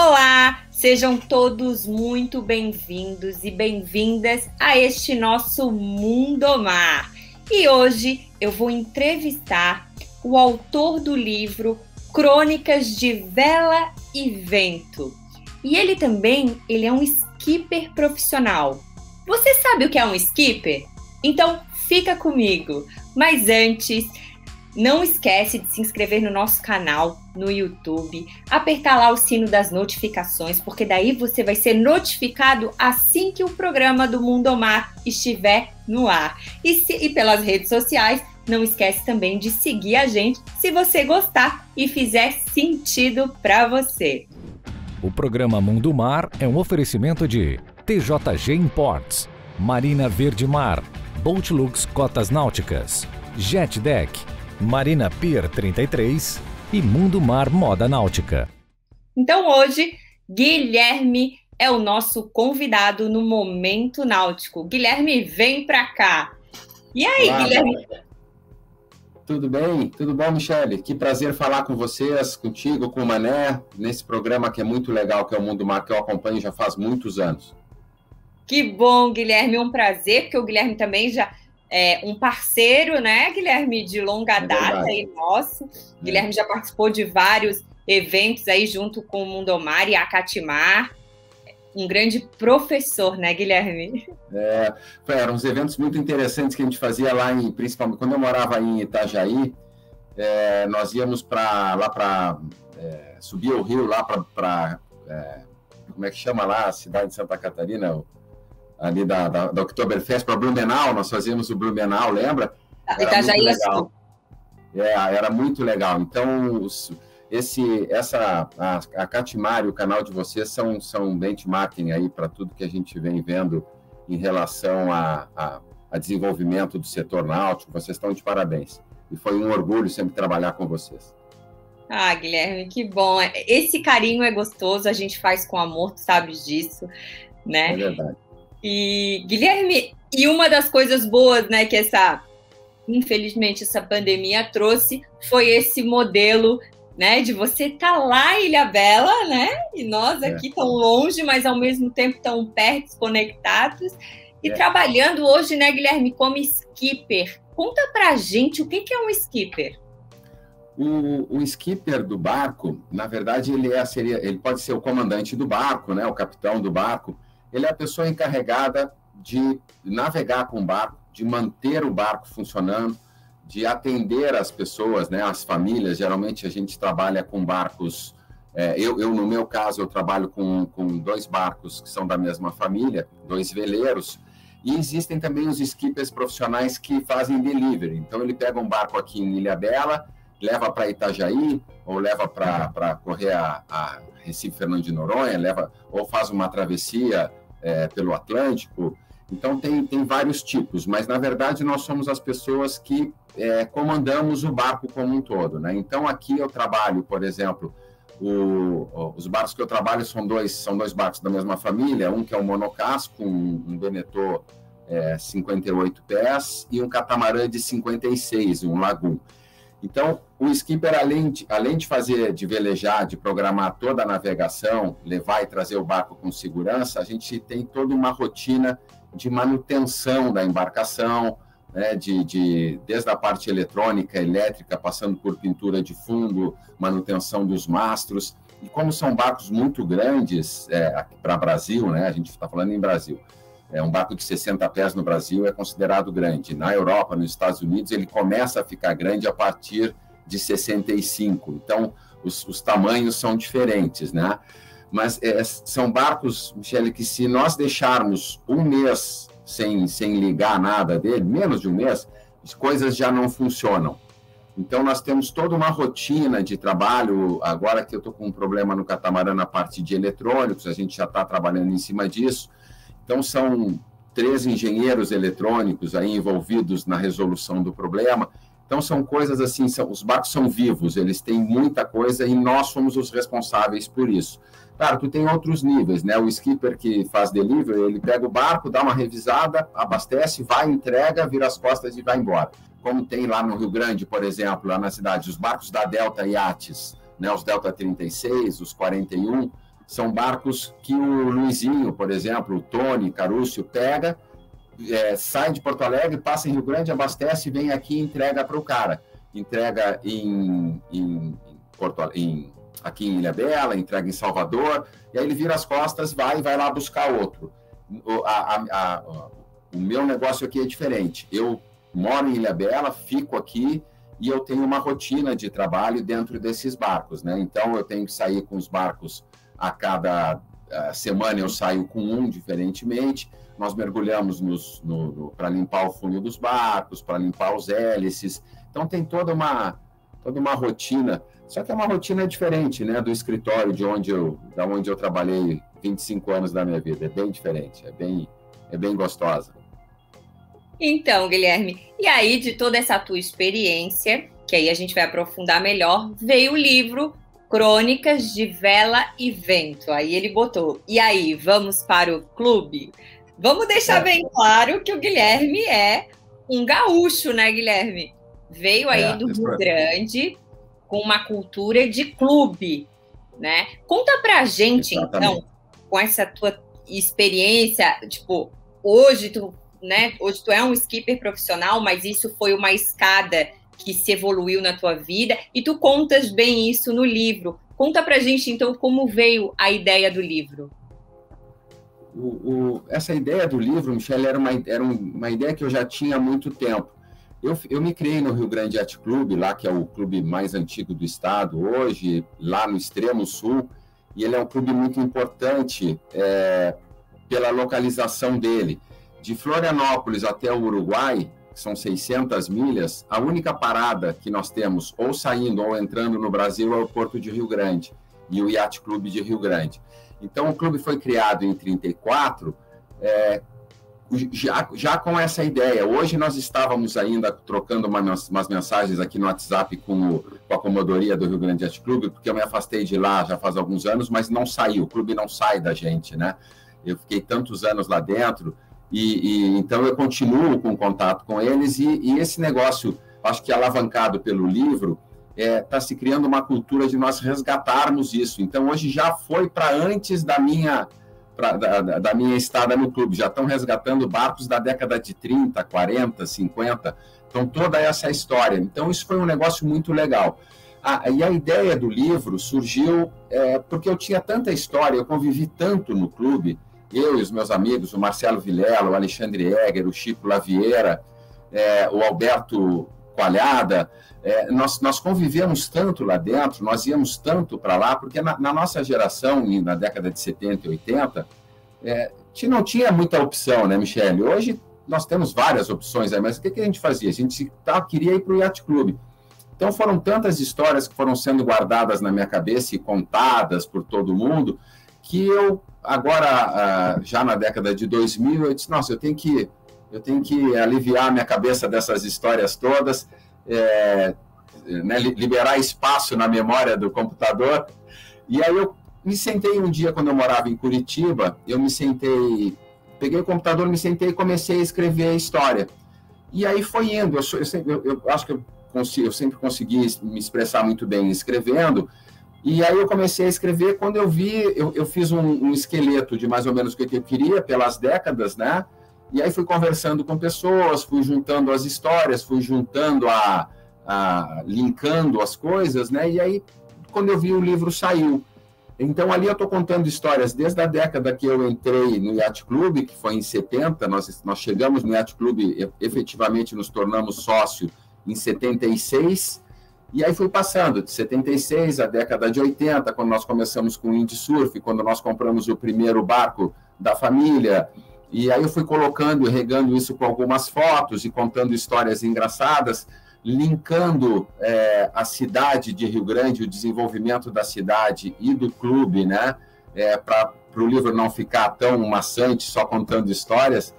Olá, sejam todos muito bem-vindos e bem-vindas a este nosso Mundomar. E hoje eu vou entrevistar o autor do livro Crônicas de Vela e Vento. E ele também é um skipper profissional. Você sabe o que é um skipper? Então fica comigo. Mas antes, não esquece de se inscrever no nosso canal no YouTube, apertar lá o sino das notificações, porque daí você vai ser notificado assim que o programa do Mundomar estiver no ar. E pelas redes sociais, não esquece também de seguir a gente se você gostar e fizer sentido para você. O programa Mundomar é um oferecimento de TJG Imports, Marina Verde Mar, Boatlux Cotas Náuticas, JetDeck, Marina Pier 33 e Mundomar Moda Náutica. Então hoje, Guilherme é o nosso convidado no Momento Náutico. Guilherme, vem pra cá. E aí, olá, Guilherme? Tudo bem? Tudo bom, Michele? Que prazer falar com vocês, contigo, com o Mané, nesse programa que é muito legal, que é o Mundomar, que eu acompanho já faz muitos anos. Que bom, Guilherme, um prazer, porque o Guilherme também já é um parceiro, né, Guilherme, de longa data aí nosso. Guilherme já participou de vários eventos aí junto com o Mundomar e a Catimar. Um grande professor, né, Guilherme? Eram uns eventos muito interessantes que a gente fazia lá principalmente quando eu morava em Itajaí, nós íamos subir o rio lá para como é que chama lá a cidade de Santa Catarina, ali da Oktoberfest para Blumenau, nós fazíamos o Blumenau, lembra? Era muito legal. Era muito legal. Então, a Catimar e o canal de vocês são benchmarking aí para tudo que a gente vem vendo em relação a desenvolvimento do setor náutico. Vocês estão de parabéns. E foi um orgulho sempre trabalhar com vocês. Ah, Guilherme, que bom. Esse carinho é gostoso, a gente faz com amor, tu sabes disso, né? É verdade. E, Guilherme, e uma das coisas boas, né, que infelizmente, essa pandemia trouxe, foi esse modelo, né, de você estar lá em Ilhabela, né, e nós aqui tão longe, mas ao mesmo tempo tão perto, conectados, e trabalhando hoje, né, Guilherme, como skipper. Conta pra gente o que é um skipper. O skipper do barco, na verdade, ele pode ser o comandante do barco, né, o capitão do barco. Ele é a pessoa encarregada de navegar com o barco, de manter o barco funcionando, de atender as pessoas, né, as famílias. Geralmente a gente trabalha com barcos, no meu caso, eu trabalho com 2 barcos que são da mesma família, 2 veleiros, e existem também os skippers profissionais que fazem delivery. Então ele pega um barco aqui em Ilhabela, leva para Itajaí, ou leva para correr a Recife Fernando de Noronha, ou faz uma travessia pelo Atlântico. Então tem vários tipos, mas na verdade nós somos as pessoas que comandamos o barco como um todo, né? Então aqui eu trabalho, por exemplo, os barcos que eu trabalho são dois barcos da mesma família, um que é um monocasco, um Beneteau 58 pés, e um catamarã de 56, um Lagoon. Então, o skipper, além de velejar, de programar toda a navegação, levar e trazer o barco com segurança, a gente tem toda uma rotina de manutenção da embarcação, né, desde a parte eletrônica, elétrica, passando por pintura de fundo, manutenção dos mastros. E como são barcos muito grandes para Brasil, né, a gente está falando em Brasil, um barco de 60 pés no Brasil é considerado grande. Na Europa, nos Estados Unidos, ele começa a ficar grande a partir de 65. Então, os tamanhos são diferentes, né? Mas são barcos, Michele, que se nós deixarmos um mês sem ligar nada dele, menos de um mês, as coisas já não funcionam. Então, nós temos toda uma rotina de trabalho. Agora que eu estou com um problema no catamarã na parte de eletrônicos, a gente já está trabalhando em cima disso. Então, são 3 engenheiros eletrônicos aí envolvidos na resolução do problema. Então, são coisas assim, os barcos são vivos, eles têm muita coisa e nós somos os responsáveis por isso. Claro, tu tem outros níveis, né? O skipper que faz delivery, ele pega o barco, dá uma revisada, abastece, vai, entrega, vira as costas e vai embora. Como tem lá no Rio Grande, por exemplo, lá na cidade, os barcos da Delta Yachts, né? Os Delta 36, os 41, são barcos que o Luizinho, por exemplo, o Tony Carúcio pega, sai de Porto Alegre, passa em Rio Grande, abastece, vem aqui e entrega para o cara. Entrega aqui em Ilhabela, entrega em Salvador, e aí ele vira as costas, vai lá buscar outro. O meu negócio aqui é diferente. Eu moro em Ilhabela, fico aqui e eu tenho uma rotina de trabalho dentro desses barcos, né? Então, eu tenho que sair com os barcos a cada semana, eu saio com um diferentemente. Nós mergulhamos para limpar o fundo dos barcos, para limpar os hélices. Então, tem toda uma rotina. Só que é uma rotina diferente, né, do escritório da onde eu trabalhei 25 anos da minha vida. É bem diferente, é bem gostosa. Então, Guilherme, e aí de toda essa tua experiência, que aí a gente vai aprofundar melhor, veio o livro Crônicas de Vela e Vento. Aí ele botou, e aí, vamos para o clube? Vamos deixar bem claro que o Guilherme é um gaúcho, né, Guilherme? Veio aí do Rio Grande com uma cultura de clube, né? Conta pra gente, então, com essa tua experiência, tipo, hoje tu é um skipper profissional, mas isso foi uma escada que se evoluiu na tua vida, e tu contas bem isso no livro. Conta pra gente, então, como veio a ideia do livro. Essa ideia do livro, Michele, era uma ideia que eu já tinha há muito tempo. Eu me criei no Rio Grande Yacht Club, lá que é o clube mais antigo do estado hoje, lá no extremo sul, e ele é um clube muito importante pela localização dele. De Florianópolis até o Uruguai, que são 600 milhas, a única parada que nós temos, ou saindo ou entrando no Brasil, é o Porto de Rio Grande, e o Yacht Club de Rio Grande. Então, o clube foi criado em 1934, já com essa ideia. Hoje nós estávamos ainda trocando umas mensagens aqui no WhatsApp com a Comodoria do Rio Grande Yacht Club, porque eu me afastei de lá já faz alguns anos, mas não saiu, o clube não sai da gente, né? Eu fiquei tantos anos lá dentro, então eu continuo com contato com eles, e esse negócio, acho que alavancado pelo livro, está se criando uma cultura de nós resgatarmos isso. Então, hoje já foi para antes da minha estada no clube, já estão resgatando barcos da década de 30, 40, 50, então toda essa história. Então, isso foi um negócio muito legal. E a ideia do livro surgiu porque eu tinha tanta história, eu convivi tanto no clube, eu e os meus amigos, o Marcelo Vilela, o Alexandre Egger, o Chico Lavieira, o Alberto Coalhada, nós convivemos tanto lá dentro, nós íamos tanto para lá, porque na nossa geração, na década de 70 e 80, não tinha muita opção, né, Michele? Hoje nós temos várias opções aí, mas o que a gente fazia? A gente queria ir para o Yacht Club. Então foram tantas histórias que foram sendo guardadas na minha cabeça e contadas por todo mundo, que eu, agora, já na década de 2000, eu disse, nossa, eu tenho que aliviar a minha cabeça dessas histórias todas, né, liberar espaço na memória do computador. E aí eu me sentei um dia, quando eu morava em Curitiba, peguei o computador, me sentei e comecei a escrever a história. E aí foi indo, eu acho que eu sempre consegui me expressar muito bem escrevendo, e aí eu comecei a escrever. Quando eu vi, eu fiz um esqueleto de mais ou menos o que eu queria pelas décadas, né? E aí fui conversando com pessoas, fui juntando as histórias, fui juntando, linkando as coisas, né? E aí, quando eu vi, o livro saiu. Então, ali eu estou contando histórias desde a década que eu entrei no Yacht Club, que foi em 70, nós chegamos no Yacht Club, efetivamente nos tornamos sócio em 76, e aí fui passando de 76 à década de 80, quando nós começamos com o windsurf, quando nós compramos o primeiro barco da família. E aí eu fui colocando e regando isso com algumas fotos e contando histórias engraçadas, linkando a cidade de Rio Grande, o desenvolvimento da cidade e do clube, né? Para o livro não ficar tão maçante, só contando histórias.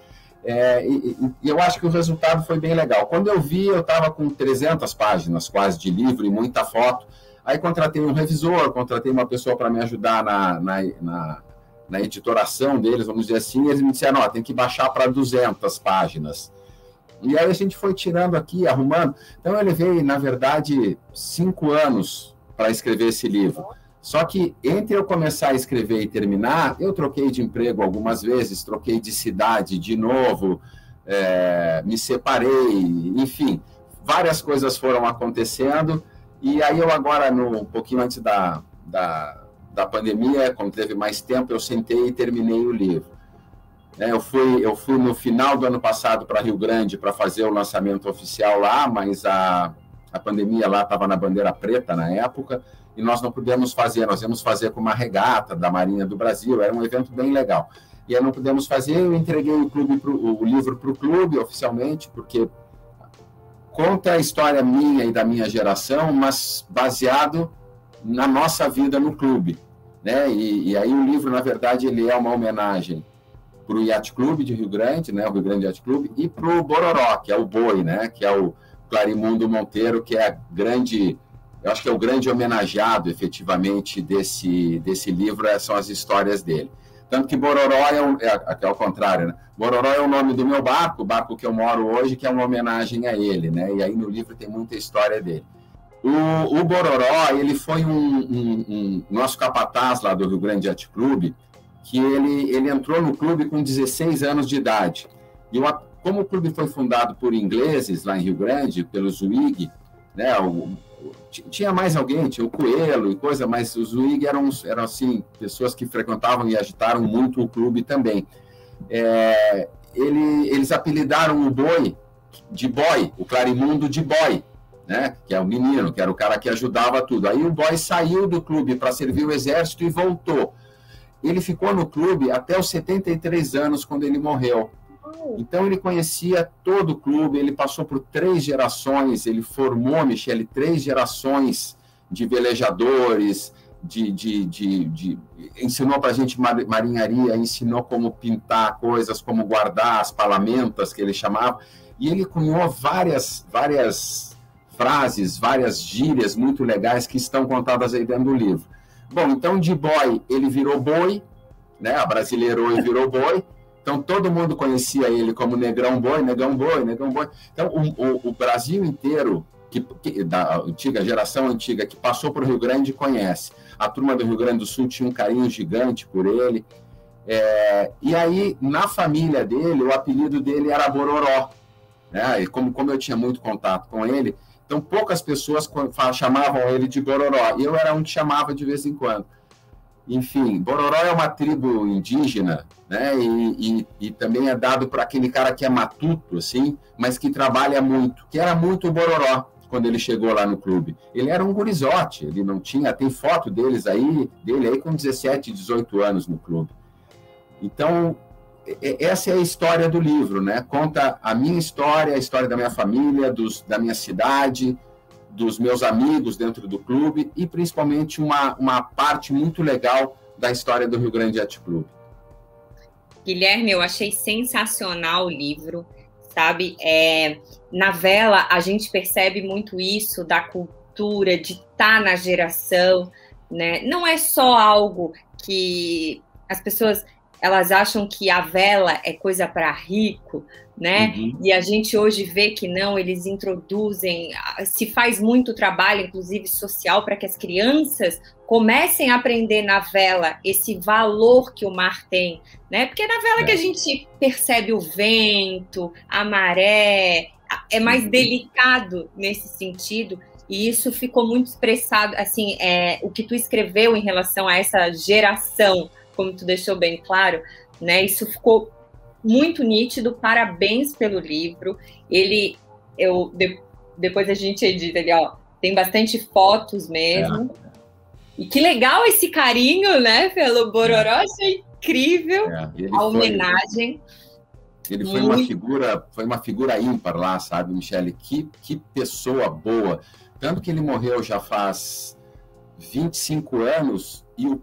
E eu acho que o resultado foi bem legal. Quando eu vi, eu estava com 300 páginas quase de livro e muita foto. Aí contratei um revisor, contratei uma pessoa para me ajudar na editoração deles, vamos dizer assim, e eles me disseram, tem que baixar para 200 páginas. E aí a gente foi tirando aqui, arrumando. Então eu levei, na verdade, 5 anos para escrever esse livro. Só que entre eu começar a escrever e terminar, eu troquei de emprego algumas vezes, troquei de cidade de novo, me separei, enfim, várias coisas foram acontecendo. E aí eu agora, um pouquinho antes da pandemia, quando teve mais tempo, eu sentei e terminei o livro. Eu fui no final do ano passado para Rio Grande para fazer o lançamento oficial lá, mas a pandemia lá estava na bandeira preta na época, e nós não pudemos fazer, nós íamos fazer com uma regata da Marinha do Brasil, era um evento bem legal. E aí não pudemos fazer, eu entreguei o livro para o clube oficialmente, porque conta a história minha e da minha geração, mas baseado na nossa vida no clube, né? E aí o livro, na verdade, ele é uma homenagem para o Yacht Club de Rio Grande, né? O Rio Grande Yacht Club, e para o Bororó, que é o boi, né? Que é o Clarimundo Monteiro, que é eu acho que é o grande homenageado, efetivamente, desse livro, são as histórias dele. Tanto que Bororó é ao contrário, né? Bororó é o nome do meu barco, o barco que eu moro hoje, que é uma homenagem a ele, né? E aí no livro tem muita história dele. O Bororó, ele foi nosso capataz lá do Rio Grande Yacht Club, que ele entrou no clube com 16 anos de idade. E como o clube foi fundado por ingleses lá em Rio Grande, pelo Zwig, né? Tinha mais alguém, tinha o Coelho e coisa, mas os Zwig eram assim, pessoas que frequentavam e agitaram muito o clube também. Eles apelidaram o boi de boy, o Clarimundo de boy, né? Que é o menino, que era o cara que ajudava tudo. Aí o boy saiu do clube para servir o exército e voltou. Ele ficou no clube até os 73 anos, quando ele morreu. Então, ele conhecia todo o clube, ele passou por 3 gerações, ele formou, Michele, 3 gerações de velejadores, ensinou para a gente marinharia, ensinou como pintar coisas, como guardar as palamentas, que ele chamava, e ele cunhou várias frases, várias gírias muito legais que estão contadas aí dentro do livro. Bom, então, de boy, ele virou boi, né? Abrasileirou e virou boi. Então, todo mundo conhecia ele como Negrão Boi, Negão Boi, Negão Boi. Então, o Brasil inteiro, da geração antiga, que passou por Rio Grande, conhece. A turma do Rio Grande do Sul tinha um carinho gigante por ele. E aí, na família dele, o apelido dele era Bororó, né? E como eu tinha muito contato com ele, então poucas pessoas chamavam ele de Bororó. E eu era um que chamava de vez em quando. Enfim, Bororó é uma tribo indígena, né? E também é dado para aquele cara que é matuto, assim, mas que trabalha muito, que era muito o Bororó quando ele chegou lá no clube. Ele era um gurizote, ele não tinha, tem foto dele aí com 17, 18 anos no clube. Então, essa é a história do livro, né? Conta a minha história, a história da minha família, da minha cidade, dos meus amigos dentro do clube e principalmente uma parte muito legal da história do Rio Grande Yacht Club. Guilherme, eu achei sensacional o livro, sabe? Na vela a gente percebe muito isso da cultura, de estar na geração, né? Não é só algo que as pessoas elas acham que a vela é coisa para rico, né? Uhum. E a gente hoje vê que não, eles introduzem, se faz muito trabalho, inclusive social, para que as crianças comecem a aprender na vela esse valor que o mar tem, né? Porque é na vela que a gente percebe o vento, a maré, é mais delicado nesse sentido, e isso ficou muito expressado, assim, o que tu escreveu em relação a essa geração, como tu deixou bem claro, né? Isso ficou muito nítido, parabéns pelo livro. Depois a gente edita ele, ó, tem bastante fotos mesmo. E que legal esse carinho, né, pelo Bororó, achei incrível a homenagem. Ele foi uma figura ímpar lá, sabe, Michele? Que pessoa boa. Tanto que ele morreu já faz 25 anos e o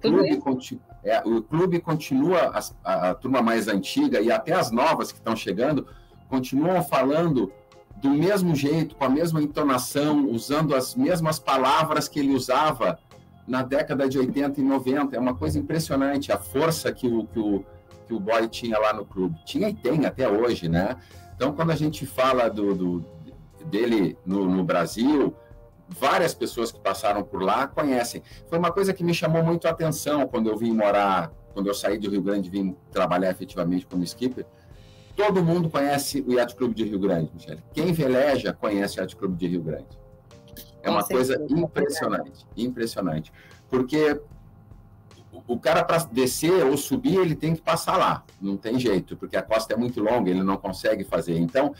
clube continua, a turma mais antiga e até as novas que estão chegando, continuam falando do mesmo jeito, com a mesma entonação, usando as mesmas palavras que ele usava na década de 80 e 90. É uma coisa impressionante a força que o boy tinha lá no clube. Tinha e tem até hoje, né? Então, quando a gente fala dele no Brasil, várias pessoas que passaram por lá conhecem. Foi uma coisa que me chamou muito a atenção quando eu vim morar, quando eu saí do Rio Grande e vim trabalhar efetivamente como skipper. Todo mundo conhece o Yacht Club de Rio Grande, Michele. Quem veleja conhece o Yacht Club de Rio Grande. É uma coisa impressionante, impressionante. Porque o cara, para descer ou subir, ele tem que passar lá. Não tem jeito, porque a costa é muito longa, ele não consegue fazer. Então,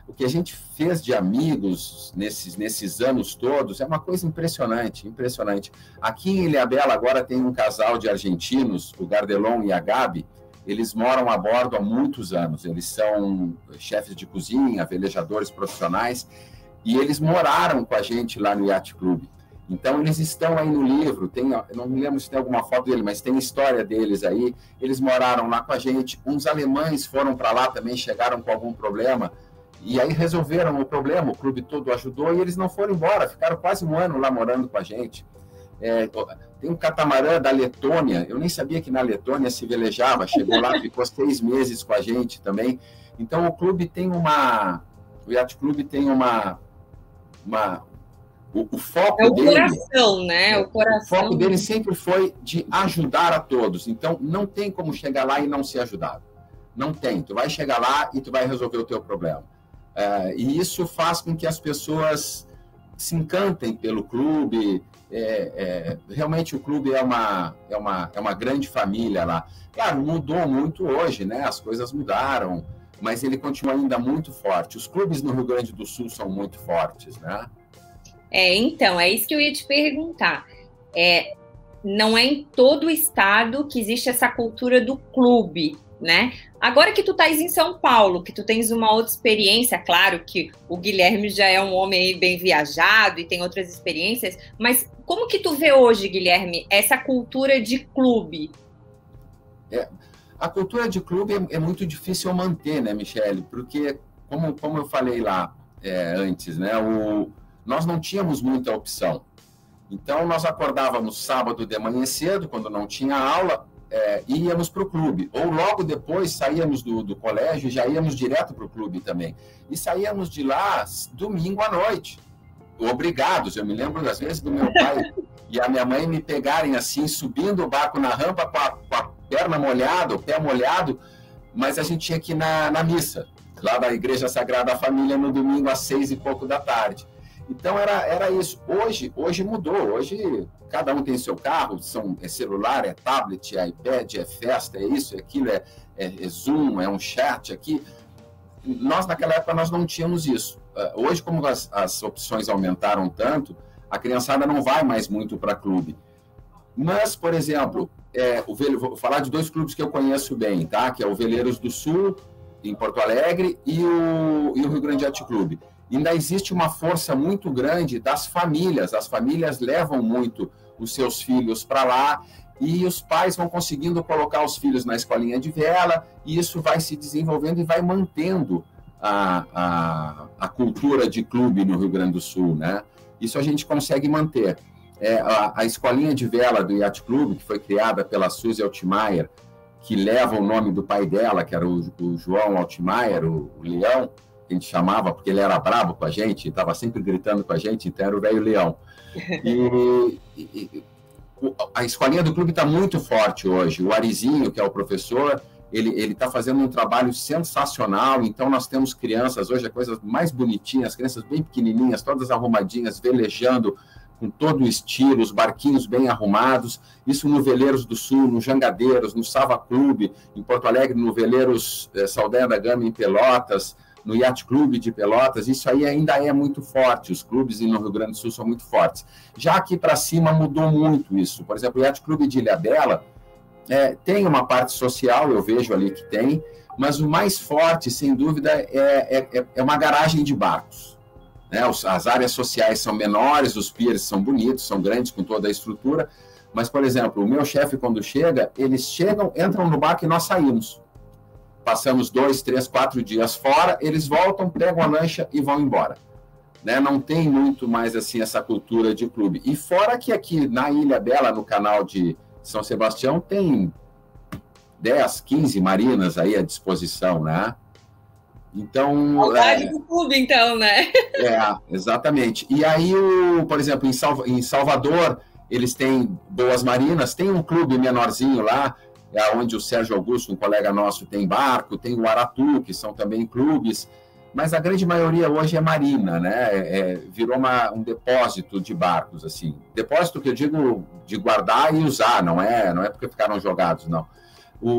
o que a gente fez de amigos nesses anos todos é uma coisa impressionante, impressionante. Aqui em Ilhabela agora tem um casal de argentinos, o Gardelon e a Gabi. Eles moram a bordo há muitos anos. Eles são chefes de cozinha, velejadores profissionais, e eles moraram com a gente lá no Yacht Club. Então, eles estão aí no livro, eu não me lembro se tem alguma foto dele, mas tem história deles aí. Eles moraram lá com a gente. Uns alemães foram para lá também, chegaram com algum problema, e aí resolveram o problema, o clube todo ajudou, e eles não foram embora, ficaram quase um ano lá morando com a gente. Tem um catamarã da Letônia, eu nem sabia que na Letônia se velejava, chegou lá, ficou 6 meses com a gente também. Então, o clube tem o Yacht Club tem o foco dele... É o coração, né? O foco dele sempre foi de ajudar a todos. Então, não tem como chegar lá e não ser ajudado. Não tem. Tu vai chegar lá e tu vai resolver o teu problema. E isso faz com que as pessoas se encantem pelo clube. Realmente, o clube é uma grande família lá. Claro, mudou muito hoje, né? As coisas mudaram, mas ele continua ainda muito forte. Os clubes no Rio Grande do Sul são muito fortes, né? Então, é isso que eu ia te perguntar. Não é em todo o estado que existe essa cultura do clube, né? Agora que tu estás em São Paulo, que tu tens uma outra experiência, claro que o Guilherme já é um homem bem viajado e tem outras experiências, mas como que tu vê hoje, Guilherme, essa cultura de clube? A cultura de clube é muito difícil manter, né, Michele? Porque, como eu falei lá antes, né, nós não tínhamos muita opção. Então, nós acordávamos sábado de manhã cedo, quando não tinha aula, e íamos para o clube. Ou logo depois saíamos do colégio e já íamos direto para o clube também. E saíamos de lá domingo à noite, obrigados. Eu me lembro das vezes do meu pai e a minha mãe me pegarem assim, subindo o barco na rampa com a perna molhada, o pé molhado, mas a gente tinha que ir na missa, lá da Igreja Sagrada Família, no domingo às 6 e pouco da tarde. Então, era isso. Hoje mudou. Hoje, cada um tem seu carro, é celular, é tablet, é iPad, é festa, é isso, é aquilo, é Zoom, é um chat aqui. Nós, naquela época, nós não tínhamos isso. Hoje, como as opções aumentaram tanto, a criançada não vai mais muito para clube. Mas, por exemplo, vou falar de 2 clubes que eu conheço bem, tá? Que é o Veleiros do Sul, em Porto Alegre, e o Rio Grande Yacht Club. Ainda existe uma força muito grande das famílias. As famílias levam muito os seus filhos para lá e os pais vão conseguindo colocar os filhos na escolinha de vela e isso vai se desenvolvendo e vai mantendo a cultura de clube no Rio Grande do Sul, né? Isso a gente consegue manter. A escolinha de vela do Yacht Club, que foi criada pela Suzy Altmaier, que leva o nome do pai dela, que era o João Altmaier, o Leão, que a gente chamava, porque ele era brabo com a gente, estava sempre gritando com a gente, então era o velho Leão. A escolinha do clube está muito forte hoje. O Arizinho, que é o professor, ele está fazendo um trabalho sensacional, então nós temos crianças, hoje é coisas mais bonitinhas, crianças bem pequenininhas, todas arrumadinhas, velejando com todo o estilo, os barquinhos bem arrumados, isso no Veleiros do Sul, no Jangadeiros, no Sava Clube, em Porto Alegre, no Veleiros Saldanha da Gama, em Pelotas, no Yacht Club de Pelotas, isso aí ainda é muito forte, os clubes no Rio Grande do Sul são muito fortes. Já aqui para cima mudou muito isso, por exemplo, o Yacht Club de Ilhabela tem uma parte social, eu vejo ali que tem, mas o mais forte, sem dúvida, é uma garagem de barcos. Né? As áreas sociais são menores, os piers são bonitos, são grandes, com toda a estrutura, mas, por exemplo, o meu chefe, quando chega, eles chegam, entram no barco e nós saímos. Passamos 2, 3, 4 dias fora, eles voltam, pegam a lancha e vão embora. Né? Não tem muito mais assim essa cultura de clube. E fora que aqui na Ilhabela, no canal de São Sebastião, tem 10, 15 marinas aí à disposição, né? Então, saudade do clube, então, né? Exatamente. E aí, por exemplo, em Salvador, eles têm boas marinas, tem um clube menorzinho lá, onde o Sérgio Augusto, um colega nosso, tem barco, tem o Aratu, que são também clubes, mas a grande maioria hoje é marina, né? Virou um depósito de barcos, assim. Depósito que eu digo de guardar e usar, não é porque ficaram jogados, não.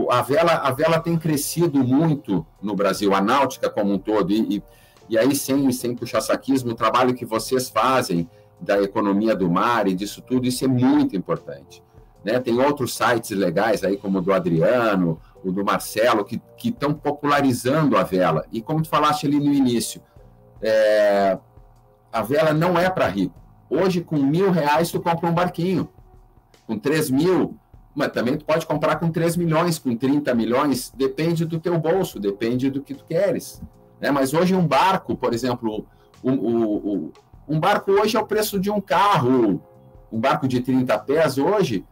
A vela tem crescido muito no Brasil, a náutica como um todo, e aí, sem puxa-saquismo, o trabalho que vocês fazem da economia do mar e disso tudo, isso é muito importante, né? Tem outros sites legais aí, como o do Adriano, o do Marcelo, que estão popularizando a vela. E como tu falaste ali no início, a vela não é para rico. Hoje, com R$1.000, tu compra um barquinho. Com 3 mil, mas também tu pode comprar com 3 milhões, com 30 milhões, depende do teu bolso, depende do que tu queres, né? Mas hoje um barco, por exemplo, um barco hoje é o preço de um carro, um barco de 30 pés hoje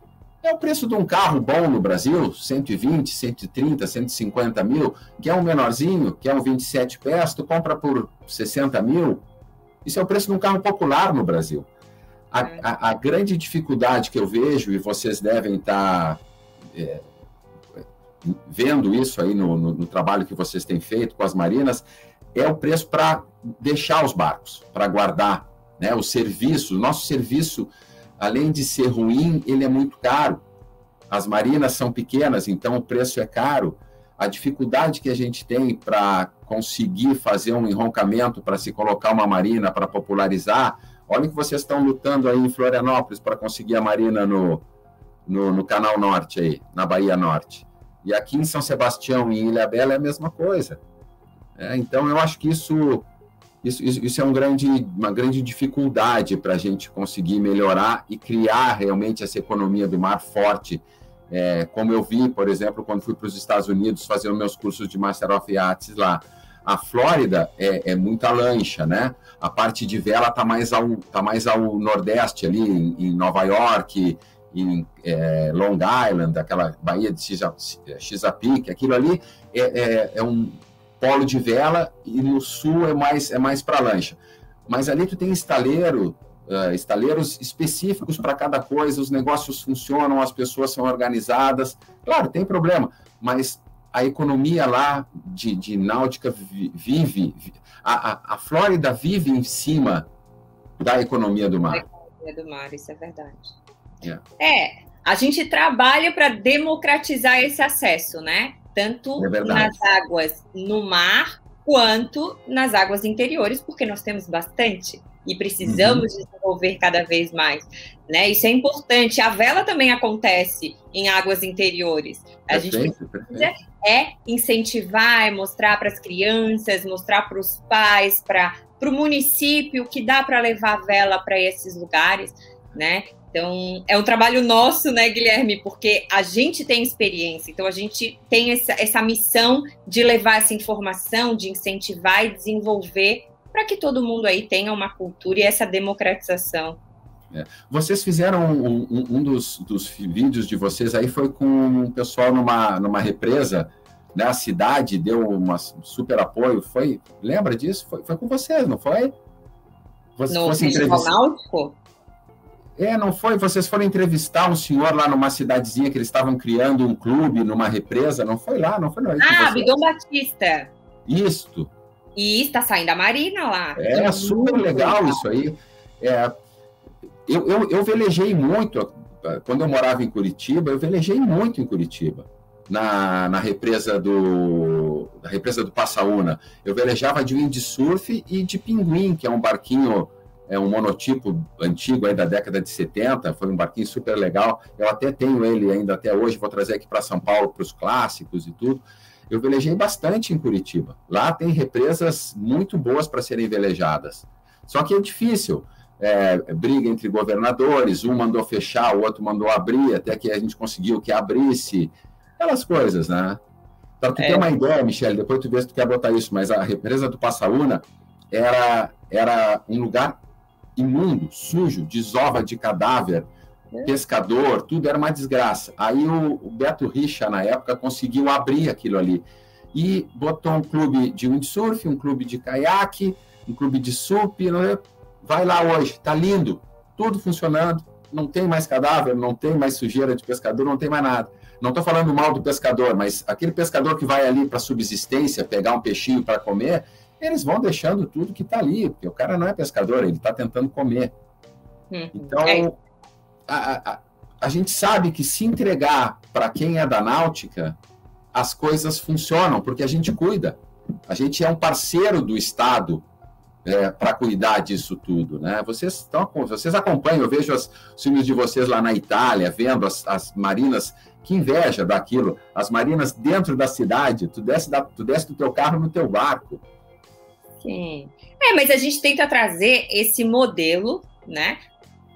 é o preço de um carro bom no Brasil, 120, 130, 150 mil, que é um menorzinho, que é um 27 pés, tu compra por 60 mil, isso é o preço de um carro popular no Brasil. A grande dificuldade que eu vejo, e vocês devem estar vendo isso aí no trabalho que vocês têm feito com as marinas, é o preço para deixar os barcos, para guardar, né? O nosso serviço, além de ser ruim, ele é muito caro. As marinas são pequenas, então o preço é caro. A dificuldade que a gente tem para conseguir fazer um enroncamento, para se colocar uma marina, para popularizar. Olha que vocês estão lutando aí em Florianópolis para conseguir a marina no Canal Norte, aí, na Bahia Norte. E aqui em São Sebastião e em Ilhabela é a mesma coisa. Então, eu acho que isso é uma grande dificuldade para a gente conseguir melhorar e criar realmente essa economia do mar forte. Como eu vi, por exemplo, quando fui para os Estados Unidos fazer os meus cursos de Master of Yachts lá. A Flórida é muita lancha, né? A parte de vela está mais ao nordeste, ali em Nova York, em Long Island, aquela baía de Chesapeake. Aquilo ali é um polo de vela, e no sul é mais para lancha. Mas ali tu tem estaleiros específicos para cada coisa, os negócios funcionam, as pessoas são organizadas. Claro, tem problema, mas a economia lá de náutica vive, a Flórida vive em cima da economia do mar. Da economia do mar, isso é verdade. A gente trabalha para democratizar esse acesso, né? Tanto nas águas no mar, quanto nas águas interiores, porque nós temos bastante e precisamos desenvolver cada vez mais, né? Isso é importante. A vela também acontece em águas interiores. A gente precisa incentivar, mostrar para as crianças, mostrar para os pais, para o município que dá para levar a vela para esses lugares, né? Então, é um trabalho nosso, né, Guilherme? Porque a gente tem experiência, então a gente tem essa missão de levar essa informação, de incentivar e desenvolver para que todo mundo aí tenha uma cultura e essa democratização. Vocês fizeram um dos vídeos de vocês aí, foi com o pessoal numa represa, né? A cidade deu um super apoio, lembra disso? Foi com vocês, não foi? No Festival Náutico? Não foi? Vocês foram entrevistar um senhor lá numa cidadezinha que eles estavam criando um clube numa represa, não foi lá? Não foi? Bidon Batista. Isto. E está saindo a Marina lá. Super legal isso aí. Eu velejei muito, quando eu morava em Curitiba, eu velejei muito em Curitiba, na represa do Passaúna. Eu velejava de windsurf e de pinguim, que é um barquinho, um monotipo antigo aí da década de 70, foi um barquinho super legal. Eu até tenho ele ainda até hoje, vou trazer aqui para São Paulo para os clássicos e tudo. Eu velejei bastante em Curitiba. Lá tem represas muito boas para serem velejadas. Só que é difícil. Briga entre governadores, um mandou fechar, o outro mandou abrir, até que a gente conseguiu que abrisse. Aquelas coisas, né? Para tu ter uma ideia, Michele, depois tu vê se tu quer botar isso, mas a represa do Passaúna era um lugar imundo, sujo, desova de cadáver, pescador, tudo era uma desgraça. Aí o Beto Richa, na época, conseguiu abrir aquilo ali. e botou um clube de windsurf, um clube de caiaque, um clube de sup, vai lá hoje, está lindo, tudo funcionando, não tem mais cadáver, não tem mais sujeira de pescador, não tem mais nada. Não estou falando mal do pescador, mas aquele pescador que vai ali para subsistência, pegar um peixinho para comer, eles vão deixando tudo que está ali, porque o cara não é pescador, ele está tentando comer. Então, a gente sabe que se entregar para quem é da náutica, as coisas funcionam, porque a gente cuida. A gente é um parceiro do Estado para cuidar disso tudo, né? Vocês acompanham, eu vejo os filmes de vocês lá na Itália, vendo as marinas, que inveja daquilo, as marinas dentro da cidade, tu desce do teu carro no teu barco. Sim. Mas a gente tenta trazer esse modelo, né,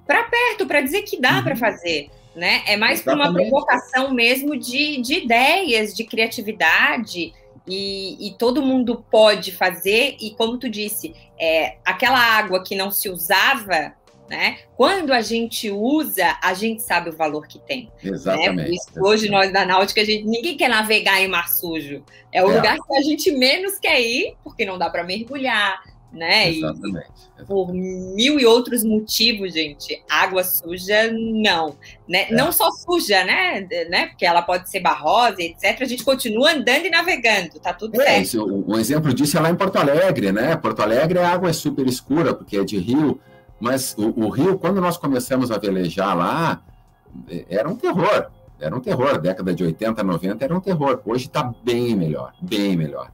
para perto, para dizer que dá para fazer, né? É mais para uma provocação mesmo de ideias, de criatividade, e todo mundo pode fazer, e como tu disse, aquela água que não se usava, né? Quando a gente usa, a gente sabe o valor que tem. Exatamente. Né? Por isso, hoje nós da náutica, ninguém quer navegar em mar sujo. É o lugar que a gente menos quer ir, porque não dá para mergulhar, né? Exatamente. Por mil e outros motivos, gente. Água suja, não. Né? Não só suja, né? Porque ela pode ser barrosa, etc. A gente continua andando e navegando, tá tudo certo. Um exemplo disso é lá em Porto Alegre, né? Porto Alegre a água é super escura, porque é de rio, mas o rio, quando nós começamos a velejar lá, era um terror. Era um terror. Década de 80, 90 era um terror. Hoje está bem melhor, bem melhor.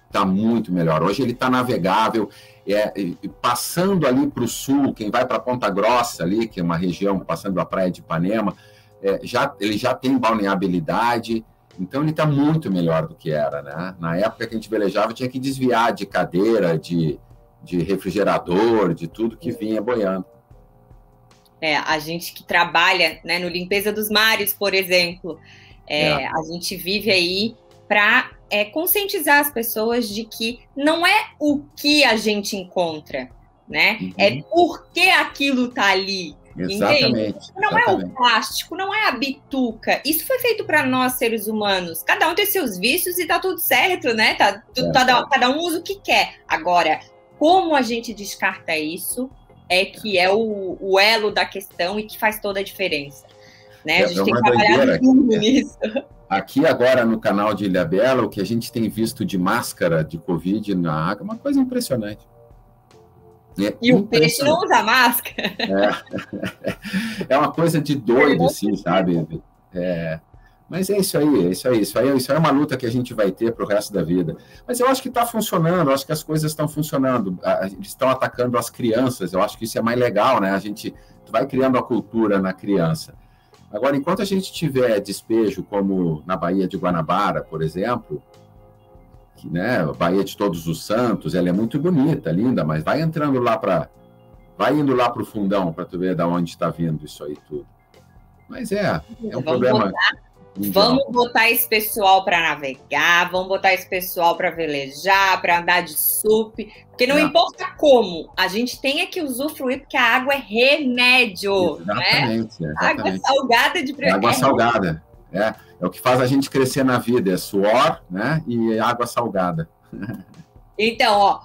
Está muito melhor. Hoje ele está navegável, passando ali para o sul, quem vai para Ponta Grossa ali, que é uma região passando a praia de Ipanema, ele já tem balneabilidade, então ele está muito melhor do que era, né? Na época que a gente velejava, tinha que desviar de cadeira, de refrigerador, de tudo que vinha boiando. A gente que trabalha, né, no Limpeza dos Mares, por exemplo, a gente vive aí para conscientizar as pessoas de que não é o que a gente encontra, né? É porque aquilo está ali. Exatamente. Não é o plástico, não é a bituca. Isso foi feito para nós, seres humanos. Cada um tem seus vícios e tá tudo certo, né? Cada um usa o que quer. Agora, como a gente descarta isso que é o elo da questão e que faz toda a diferença. Né? A gente tem que trabalhar tudo nisso. Aqui agora no canal de Ilhabela, o que a gente tem visto de máscara de Covid na água é uma coisa impressionante. E o peixe não usa máscara. É uma coisa de doido, assim, sabe? Mas é isso aí. Isso é uma luta que a gente vai ter para o resto da vida. Mas eu acho que está funcionando, eu acho que as coisas estão funcionando. Eles estão atacando as crianças, eu acho que isso é mais legal, né? A gente vai criando a cultura na criança. Agora, enquanto a gente tiver despejo, como na Baía de Guanabara, por exemplo, que, né, a Baía de Todos os Santos, ela é muito bonita, linda, mas vai entrando lá vai indo lá para o fundão para tu ver de onde está vindo isso aí tudo. Mas é um problema. Vamos botar esse pessoal para navegar, vamos botar esse pessoal para velejar, para andar de sup, porque não importa como, a gente tem que usufruir, porque a água é remédio. Exatamente. Né? Água salgada de água salgada. É o que faz a gente crescer na vida, é suor, né? E água salgada. Então,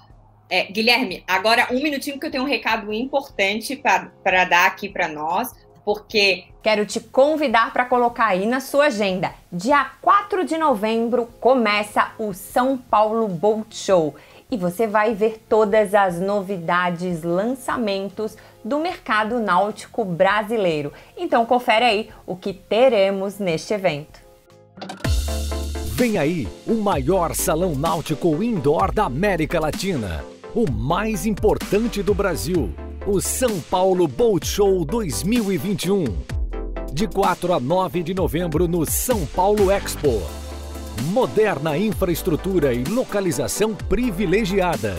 Guilherme, agora um minutinho que eu tenho um recado importante para dar aqui para nós, porque quero te convidar para colocar aí na sua agenda. Dia 4 de novembro começa o São Paulo Boat Show e você vai ver todas as novidades, lançamentos do mercado náutico brasileiro. Então confere aí o que teremos neste evento. Vem aí o maior salão náutico indoor da América Latina, o mais importante do Brasil. O São Paulo Boat Show 2021, de 4 a 9 de novembro no São Paulo Expo. Moderna infraestrutura e localização privilegiada.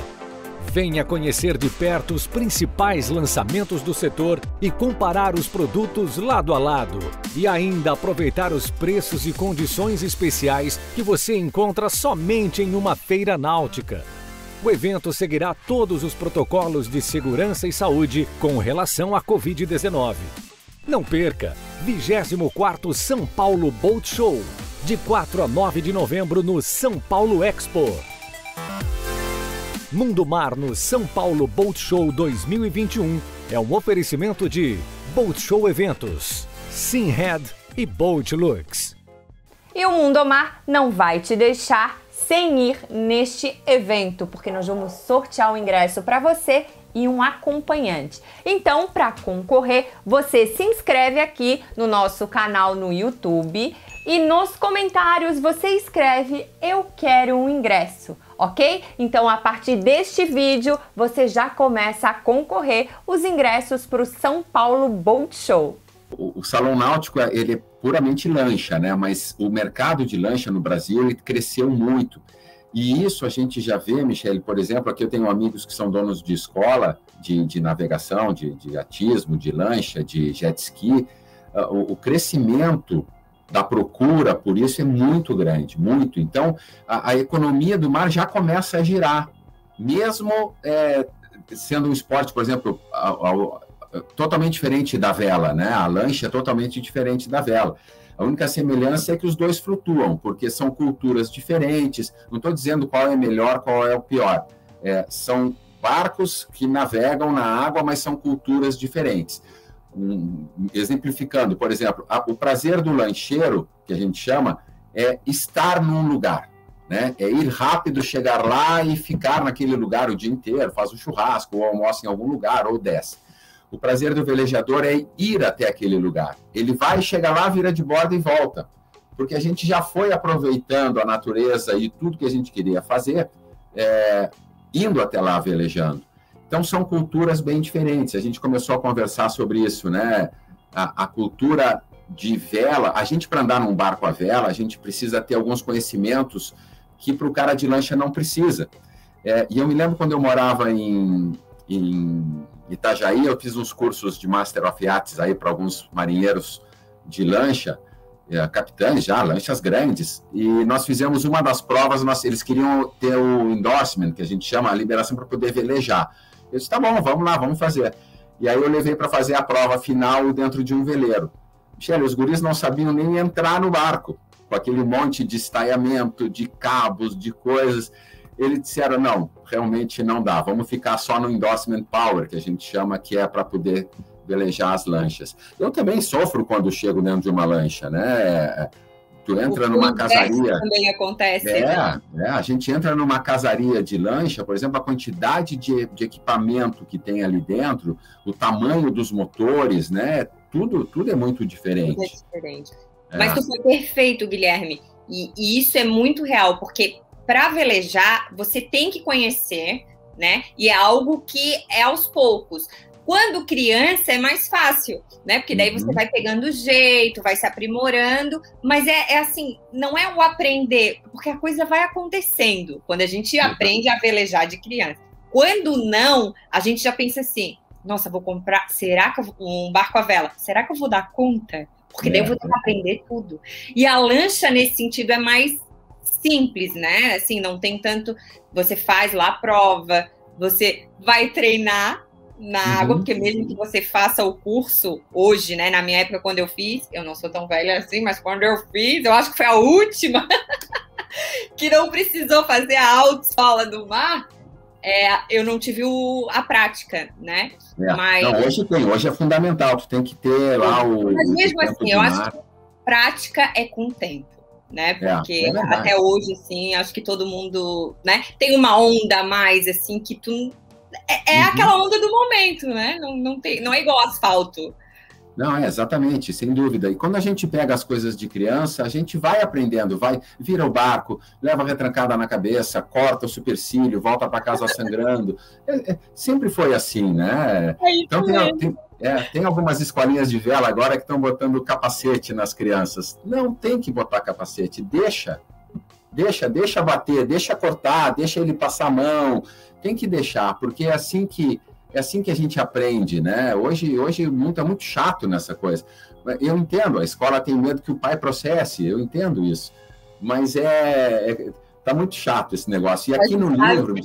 Venha conhecer de perto os principais lançamentos do setor e comparar os produtos lado a lado. E ainda aproveitar os preços e condições especiais que você encontra somente em uma feira náutica. O evento seguirá todos os protocolos de segurança e saúde com relação à Covid-19. Não perca! 24º São Paulo Boat Show. de 4 a 9 de novembro no São Paulo Expo. Mundo Mar no São Paulo Boat Show 2021 é um oferecimento de Boat Show Eventos, Simhead e Boat Lux. E o Mundo Mar não vai te deixar sem ir neste evento, porque nós vamos sortear o ingresso para você e um acompanhante. Então, para concorrer, você se inscreve aqui no nosso canal no YouTube e nos comentários você escreve "Eu quero um ingresso", ok? Então, a partir deste vídeo, você já começa a concorrer os ingressos para o São Paulo Boat Show. O Salão Náutico, ele é puramente lancha, né? Mas o mercado de lancha no Brasil, ele cresceu muito. E isso a gente já vê, Michele, por exemplo, aqui eu tenho amigos que são donos de escola de navegação, de atismo, de lancha, de jet ski. O crescimento da procura por isso é muito grande, muito. Então, a economia do mar já começa a girar, mesmo sendo um esporte, por exemplo, totalmente diferente da vela, né? A lancha é totalmente diferente da vela. A única semelhança é que os dois flutuam, porque são culturas diferentes. Não estou dizendo qual é melhor, qual é o pior. São barcos que navegam na água, mas são culturas diferentes. Exemplificando, por exemplo, o prazer do lancheiro, que a gente chama, é estar num lugar, né? É ir rápido, chegar lá e ficar naquele lugar o dia inteiro, faz um churrasco, ou almoça em algum lugar, ou desce. O prazer do velejador é ir até aquele lugar. Ele vai, chega lá, vira de borda e volta. Porque a gente já foi aproveitando a natureza e tudo que a gente queria fazer, indo até lá velejando. Então, são culturas bem diferentes. A gente começou a conversar sobre isso, né? A cultura de vela, a gente, para andar num barco a vela, a gente precisa ter alguns conhecimentos que para o cara de lancha não precisa. E eu me lembro quando eu morava em Itajaí, eu fiz uns cursos de Master of Yachts aí para alguns marinheiros de lancha, capitães já, lanchas grandes, e nós fizemos uma das provas, eles queriam ter o endorsement, que a gente chama, a liberação para poder velejar. Eu disse, tá bom, vamos lá, vamos fazer. E aí eu levei para fazer a prova final dentro de um veleiro. Michele, os guris não sabiam nem entrar no barco, com aquele monte de estaiamento, de cabos, de coisas. Eles disseram, não, realmente não dá, vamos ficar só no endorsement power, que a gente chama, que é para poder velejar as lanchas. Eu também sofro quando chego dentro de uma lancha, né? Tu entra numa casaria... também acontece. A gente entra numa casaria de lancha, por exemplo, a quantidade de equipamento que tem ali dentro, o tamanho dos motores, né? Tudo é muito diferente. Tudo é diferente. Mas tu foi perfeito, Guilherme, e isso é muito real, porque para velejar, você tem que conhecer, né? E é algo que é aos poucos. Quando criança é mais fácil, né? Porque daí você vai pegando o jeito, vai se aprimorando, mas é assim, não é o aprender, porque a coisa vai acontecendo quando a gente aprende a velejar de criança. Quando não, a gente já pensa assim, nossa, vou comprar, será que um barco a vela? Será que eu vou dar conta? Porque daí eu vou ter que aprender tudo. E a lancha, nesse sentido, é mais simples, né? Assim, não tem tanto... Você faz lá a prova, você vai treinar na água, porque mesmo que você faça o curso hoje, né? Na minha época, quando eu fiz, eu não sou tão velha assim, mas quando eu fiz, eu acho que foi a última que não precisou fazer a autoescola do mar, eu não tive a prática, né? Mas... Não, hoje é fundamental, tu tem que ter lá o... Mas mesmo assim, eu acho que prática é com o tempo, né? Porque até hoje, assim, acho que todo mundo, né? Tem uma onda a mais, assim, que tu... aquela onda do momento, né? Não é igual asfalto. Não, exatamente, sem dúvida. E quando a gente pega as coisas de criança, a gente vai aprendendo, vira o barco, leva a retrancada na cabeça, corta o supercílio, volta para casa sangrando. Sempre foi assim, né? Então tem algumas escolinhas de vela agora que estão botando capacete nas crianças. Não tem que botar capacete, deixa bater, deixa cortar, deixa ele passar a mão. Tem que deixar, porque é assim que a gente aprende, né? Hoje o mundo é muito chato nessa coisa. Eu entendo, a escola tem medo que o pai processe, eu entendo isso. Mas tá muito chato esse negócio. E aqui no livro...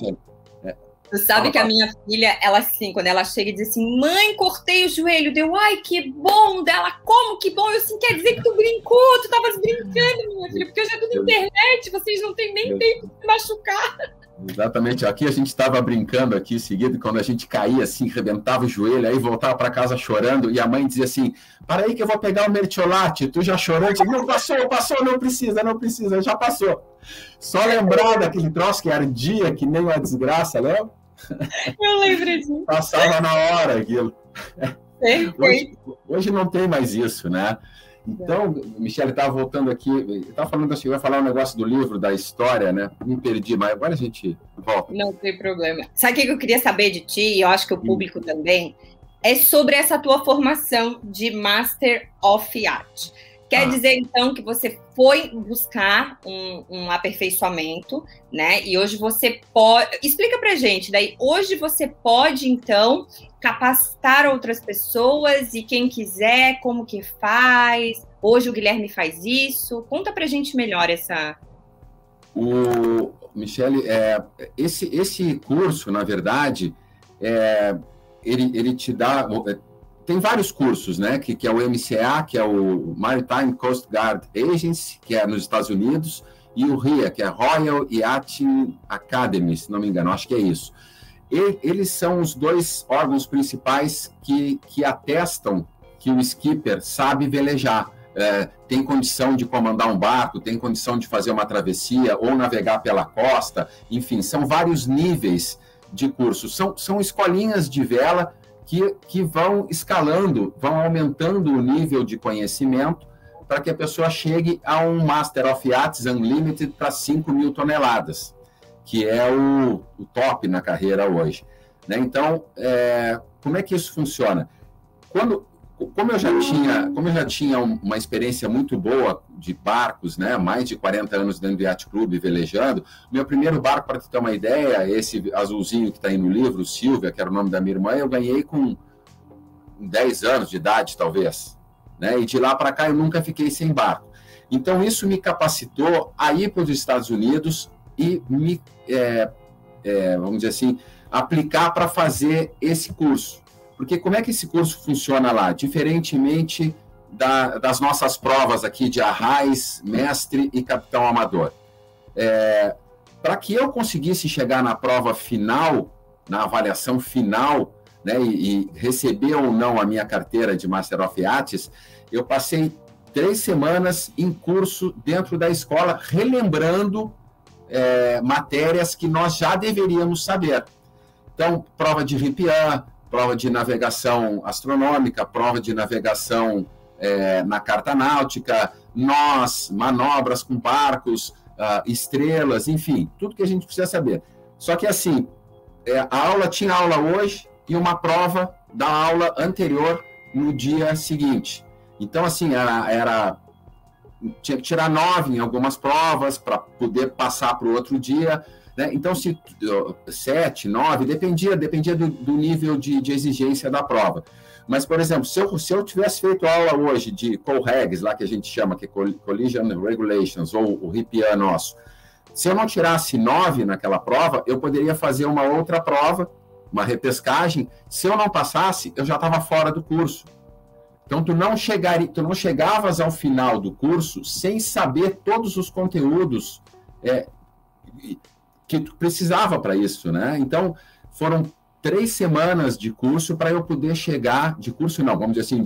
Tu sabe que a minha filha, ela assim, quando ela chega e diz assim, mãe, cortei o joelho, deu, ai, que bom, dela, como que bom? Eu assim, quer dizer que tu brincou, tu tavas brincando, minha filha, porque hoje é tudo internet, vocês não têm nem tempo de se machucar. Exatamente, aqui a gente estava brincando aqui seguido, quando a gente caía assim, rebentava o joelho, aí voltava para casa chorando, e a mãe dizia assim, para aí que eu vou pegar o mertiolate, tu já chorou? Eu disse, não, passou, não precisa, já passou. Só lembrar daquele troço que ardia, que nem uma desgraça, né? Eu lembro disso. Passava na hora aquilo. Hoje não tem mais isso, né? Então, Michele, estava voltando aqui, estava falando assim, eu ia falar um negócio do livro, da história, né? Me perdi, mas agora a gente volta. Não tem problema. Sabe o que eu queria saber de ti, e eu acho que o público também, é sobre essa tua formação de Master of Art. Quer dizer, então, que você foi buscar um aperfeiçoamento, né? E hoje você pode... Explica pra gente, daí hoje você pode, então, capacitar outras pessoas e quem quiser, como que faz? Hoje o Guilherme faz isso. Conta pra gente melhor essa... Michele, esse curso, na verdade, ele te dá... Tem vários cursos, né? Que é o MCA, que é o Maritime Coast Guard Agency, que é nos Estados Unidos, e o RIA, que é Royal Yachting Academy, se não me engano, acho que é isso. Eles são os dois órgãos principais que atestam que o skipper sabe velejar, tem condição de comandar um barco, tem condição de fazer uma travessia ou navegar pela costa, enfim, são vários níveis de curso. São escolinhas de vela que vão escalando, vão aumentando o nível de conhecimento para que a pessoa chegue a um Master of Yachts Unlimited para 5.000 toneladas, que é o top na carreira hoje, né? Então, como é que isso funciona? Como eu já tinha uma experiência muito boa de barcos, né, mais de 40 anos dentro do Yacht Club velejando, meu primeiro barco, para ter uma ideia, esse azulzinho que está aí no livro, Silvia, que era o nome da minha irmã, eu ganhei com 10 anos de idade, talvez, né, e de lá para cá eu nunca fiquei sem barco. Então, isso me capacitou a ir para os Estados Unidos e me, vamos dizer assim, aplicar para fazer esse curso. Porque como é que esse curso funciona lá? Diferentemente das nossas provas aqui de arrais, mestre e capitão amador. Para que eu conseguisse chegar na prova final, na avaliação final, né, e receber ou não a minha carteira de Master of Yachts, eu passei 3 semanas em curso dentro da escola, relembrando matérias que nós já deveríamos saber. Então, prova de RIPIAN, prova de navegação astronômica, prova de navegação na carta náutica, nós, manobras com barcos, estrelas, enfim, tudo que a gente precisa saber. Só que assim, tinha aula hoje e uma prova da aula anterior no dia seguinte. Então, assim, tinha que tirar 9 em algumas provas para poder passar para o outro dia, né? Então, 7, 9, dependia do nível de exigência da prova. Mas, por exemplo, se eu tivesse feito aula hoje de COREGs, lá que a gente chama, que é Collision Regulations, ou o RIPIAN nosso, se eu não tirasse 9 naquela prova, eu poderia fazer uma outra prova, uma repescagem. Se eu não passasse, eu já estava fora do curso. Então, tu não chegavas ao final do curso sem saber todos os conteúdos que tu precisava para isso, né? Então, foram 3 semanas de curso para eu poder chegar, de curso não, vamos dizer assim,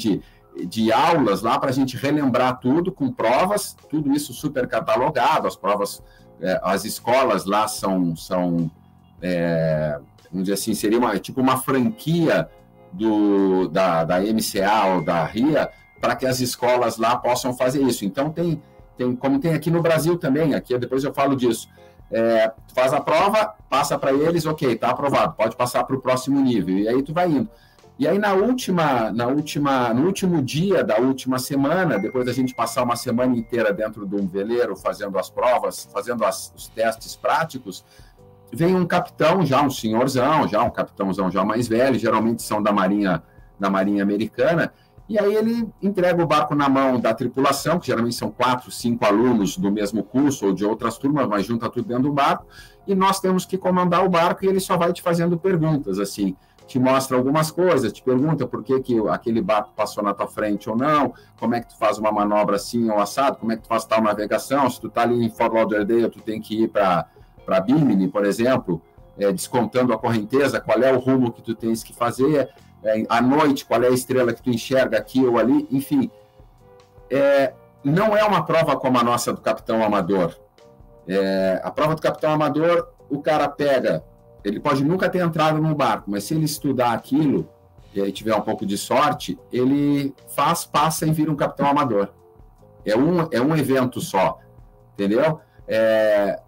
de aulas lá para a gente relembrar tudo, com provas, tudo isso super catalogado, as provas, as escolas lá são vamos dizer assim, seria uma franquia da MCA ou da RIA, para que as escolas lá possam fazer isso. Então, tem como tem aqui no Brasil também, aqui depois eu falo disso. Tu faz a prova, passa para eles, ok, está aprovado, pode passar para o próximo nível, e aí tu vai indo. E aí no último dia da última semana, depois da gente passar uma semana inteira dentro de um veleiro, fazendo as provas, fazendo os testes práticos, vem um capitão, já um senhorzão, já um capitãozão já mais velho, geralmente são da Marinha Americana, E aí ele entrega o barco na mão da tripulação, que geralmente são 4, 5 alunos do mesmo curso ou de outras turmas, mas junta tudo dentro do barco, e nós temos que comandar o barco e ele só vai te fazendo perguntas, assim, te mostra algumas coisas, te pergunta por que aquele barco passou na tua frente ou não, como é que tu faz uma manobra assim ou assado, como é que tu faz tal navegação, se tu tá ali em Fort Lauderdale, tu tem que ir para Bimini, por exemplo, descontando a correnteza, qual é o rumo que tu tens que fazer, à noite, qual é a estrela que tu enxerga aqui ou ali, enfim. Não é uma prova como a nossa do capitão amador. A prova do capitão amador, o cara pega, ele pode nunca ter entrado num barco, mas se ele estudar aquilo, e aí tiver um pouco de sorte, ele passa e vira um capitão amador. É um evento só, entendeu?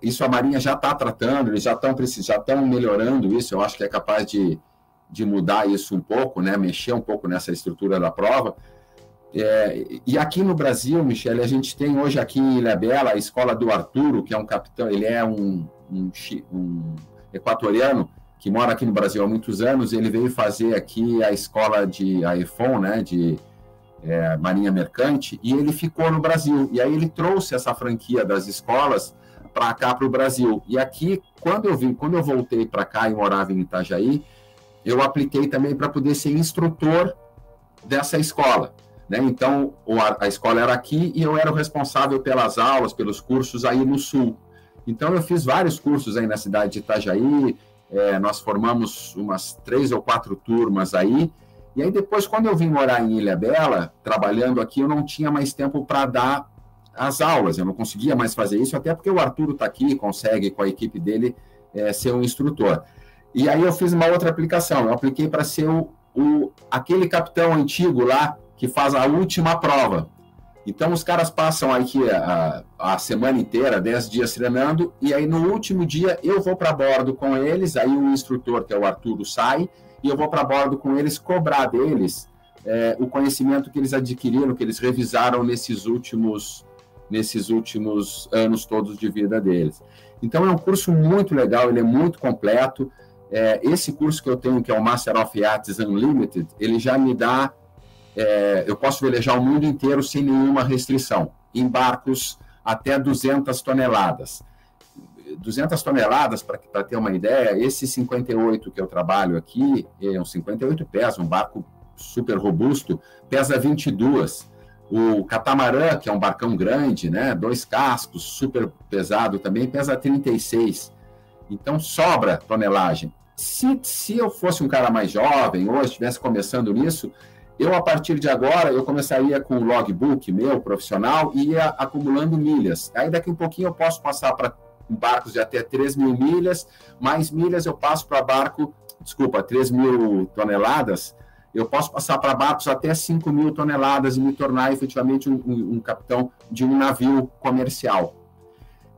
Isso a Marinha já está tratando, eles já estão melhorando isso, eu acho que é capaz de mudar isso um pouco, né? Mexer um pouco nessa estrutura da prova. E aqui no Brasil, Michele, a gente tem hoje aqui em Ilhabela a escola do Arturo, que é um capitão, ele é um equatoriano que mora aqui no Brasil há muitos anos, ele veio fazer aqui a escola a EFON, né, de Marinha Mercante, e ele ficou no Brasil, e aí ele trouxe essa franquia das escolas para cá, para o Brasil, e aqui, quando eu voltei para cá e morava em Itajaí, eu apliquei também para poder ser instrutor dessa escola, né? Então, a escola era aqui e eu era o responsável pelas aulas, pelos cursos aí no Sul. Então, eu fiz vários cursos aí na cidade de Itajaí, nós formamos umas 3 ou 4 turmas aí, e aí depois, quando eu vim morar em Ilhabela, trabalhando aqui, eu não tinha mais tempo para dar as aulas, eu não conseguia mais fazer isso, até porque o Arturo está aqui, consegue com a equipe dele ser um instrutor. E aí eu fiz uma outra aplicação, eu apliquei para ser aquele capitão antigo lá, que faz a última prova. Então, os caras passam aqui a semana inteira, 10 dias treinando, e aí no último dia eu vou para bordo com eles, aí o instrutor, que é o Arturo, sai, e eu vou para bordo com eles cobrar deles o conhecimento que eles adquiriram, que eles revisaram nesses últimos anos todos de vida deles. Então, é um curso muito legal, ele é muito completo. Esse curso que eu tenho, que é o Master of Yachts Unlimited, ele já me dá... eu posso velejar o mundo inteiro sem nenhuma restrição, em barcos até 200 toneladas. 200 toneladas, para ter uma ideia, esse 58 que eu trabalho aqui, um 58 pesa, um barco super robusto, pesa 22. O catamarã, que é um barcão grande, né, 2 cascos, super pesado também, pesa 36. Então, sobra tonelagem. Se eu fosse um cara mais jovem, ou estivesse começando nisso, eu, a partir de agora, eu começaria com o logbook meu, profissional, e ia acumulando milhas. Aí, daqui um pouquinho, eu posso passar para barcos de até 3.000 milhas, mais milhas eu passo para 3.000 toneladas, eu posso passar para barcos até 5.000 toneladas e me tornar efetivamente um capitão de um navio comercial.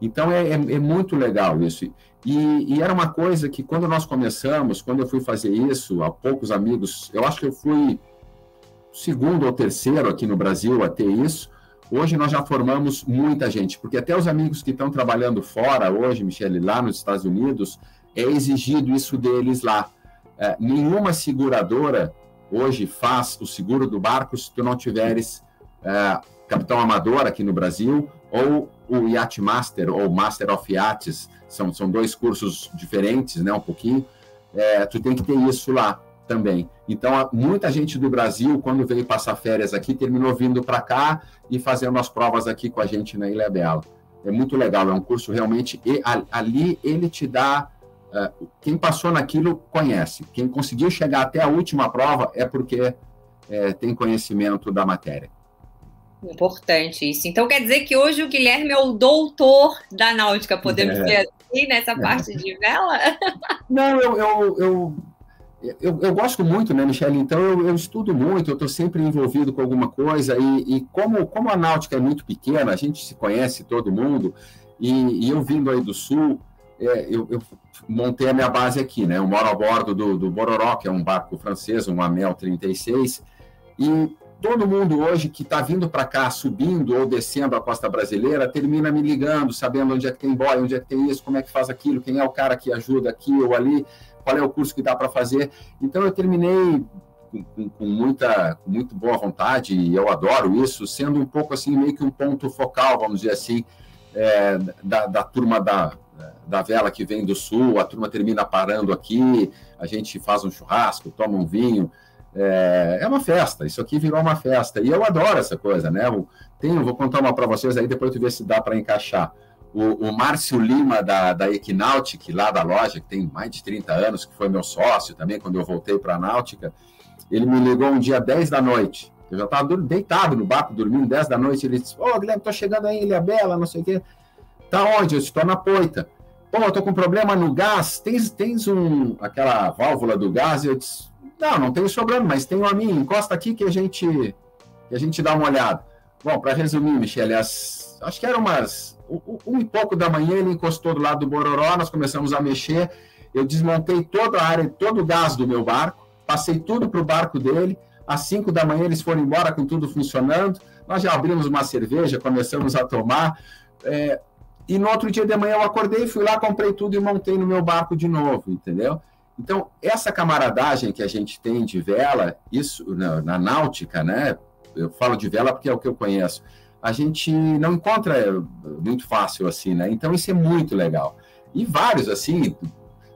Então, é muito legal isso. E era uma coisa que, quando nós começamos, quando eu fui fazer isso, há poucos amigos, eu acho que eu fui segundo ou terceiro aqui no Brasil a ter isso. Hoje nós já formamos muita gente, porque até os amigos que estão trabalhando fora hoje, Michele, lá nos Estados Unidos, é exigido isso deles lá. Nenhuma seguradora hoje faz o seguro do barco se tu não tiveres capitão amador aqui no Brasil, ou o Yacht Master, ou Master of Yachts, são 2 cursos diferentes, né, um pouquinho, tu tem que ter isso lá também. Então, muita gente do Brasil, quando veio passar férias aqui, terminou vindo para cá e fazendo as provas aqui com a gente na Ilhabela. É muito legal, é um curso realmente, e ali ele te dá, quem passou naquilo conhece, quem conseguiu chegar até a última prova é porque tem conhecimento da matéria. Importante isso. Então, quer dizer que hoje o Guilherme é o doutor da náutica, podemos dizer assim, nessa parte de vela? Não, eu gosto muito, né, Michele? Então, eu estudo muito, eu estou sempre envolvido com alguma coisa, e como a náutica é muito pequena, a gente se conhece todo mundo, e eu vindo aí do Sul, eu montei a minha base aqui, né? Eu moro a bordo do Bororó, que é um barco francês, um Amel 36, e todo mundo hoje que está vindo para cá, subindo ou descendo a costa brasileira, termina me ligando, sabendo onde é que tem boia, onde é que tem isso, como é que faz aquilo, quem é o cara que ajuda aqui ou ali, qual é o curso que dá para fazer. Então, eu terminei com muito boa vontade, e eu adoro isso, sendo um pouco assim, meio que um ponto focal, vamos dizer assim, da turma da vela que vem do sul. A turma termina parando aqui, a gente faz um churrasco, toma um vinho, é uma festa, isso aqui virou uma festa, e eu adoro essa coisa, né? Vou contar uma para vocês aí, depois tu vê se dá para encaixar. O Márcio Lima, da Equinautic, lá da loja, que tem mais de 30 anos, que foi meu sócio também, quando eu voltei para a Náutica, ele me ligou um dia 10 da noite, eu já estava deitado no barco, dormindo, 10 da noite, ele disse, Guilherme, estou chegando aí em Ilhabela, não sei o quê. Tá onde? Eu estou na Poita. Eu estou com problema no gás, tens aquela válvula do gás? Eu disse, não tenho sobrando, mas tenho a minha, encosta aqui que a gente dá uma olhada. Bom, para resumir, Michele, acho que era umas 1 e pouco da manhã, ele encostou do lado do Bororó, nós começamos a mexer, eu desmontei toda a área, todo o gás do meu barco, passei tudo para o barco dele, às 5 da manhã eles foram embora com tudo funcionando, nós já abrimos uma cerveja, começamos a tomar, e no outro dia de manhã eu acordei, fui lá, comprei tudo e montei no meu barco de novo, entendeu? Então, essa camaradagem que a gente tem de vela, isso na náutica, né? Eu falo de vela porque é o que eu conheço, a gente não encontra muito fácil assim, né? Então, isso é muito legal. E vários, assim,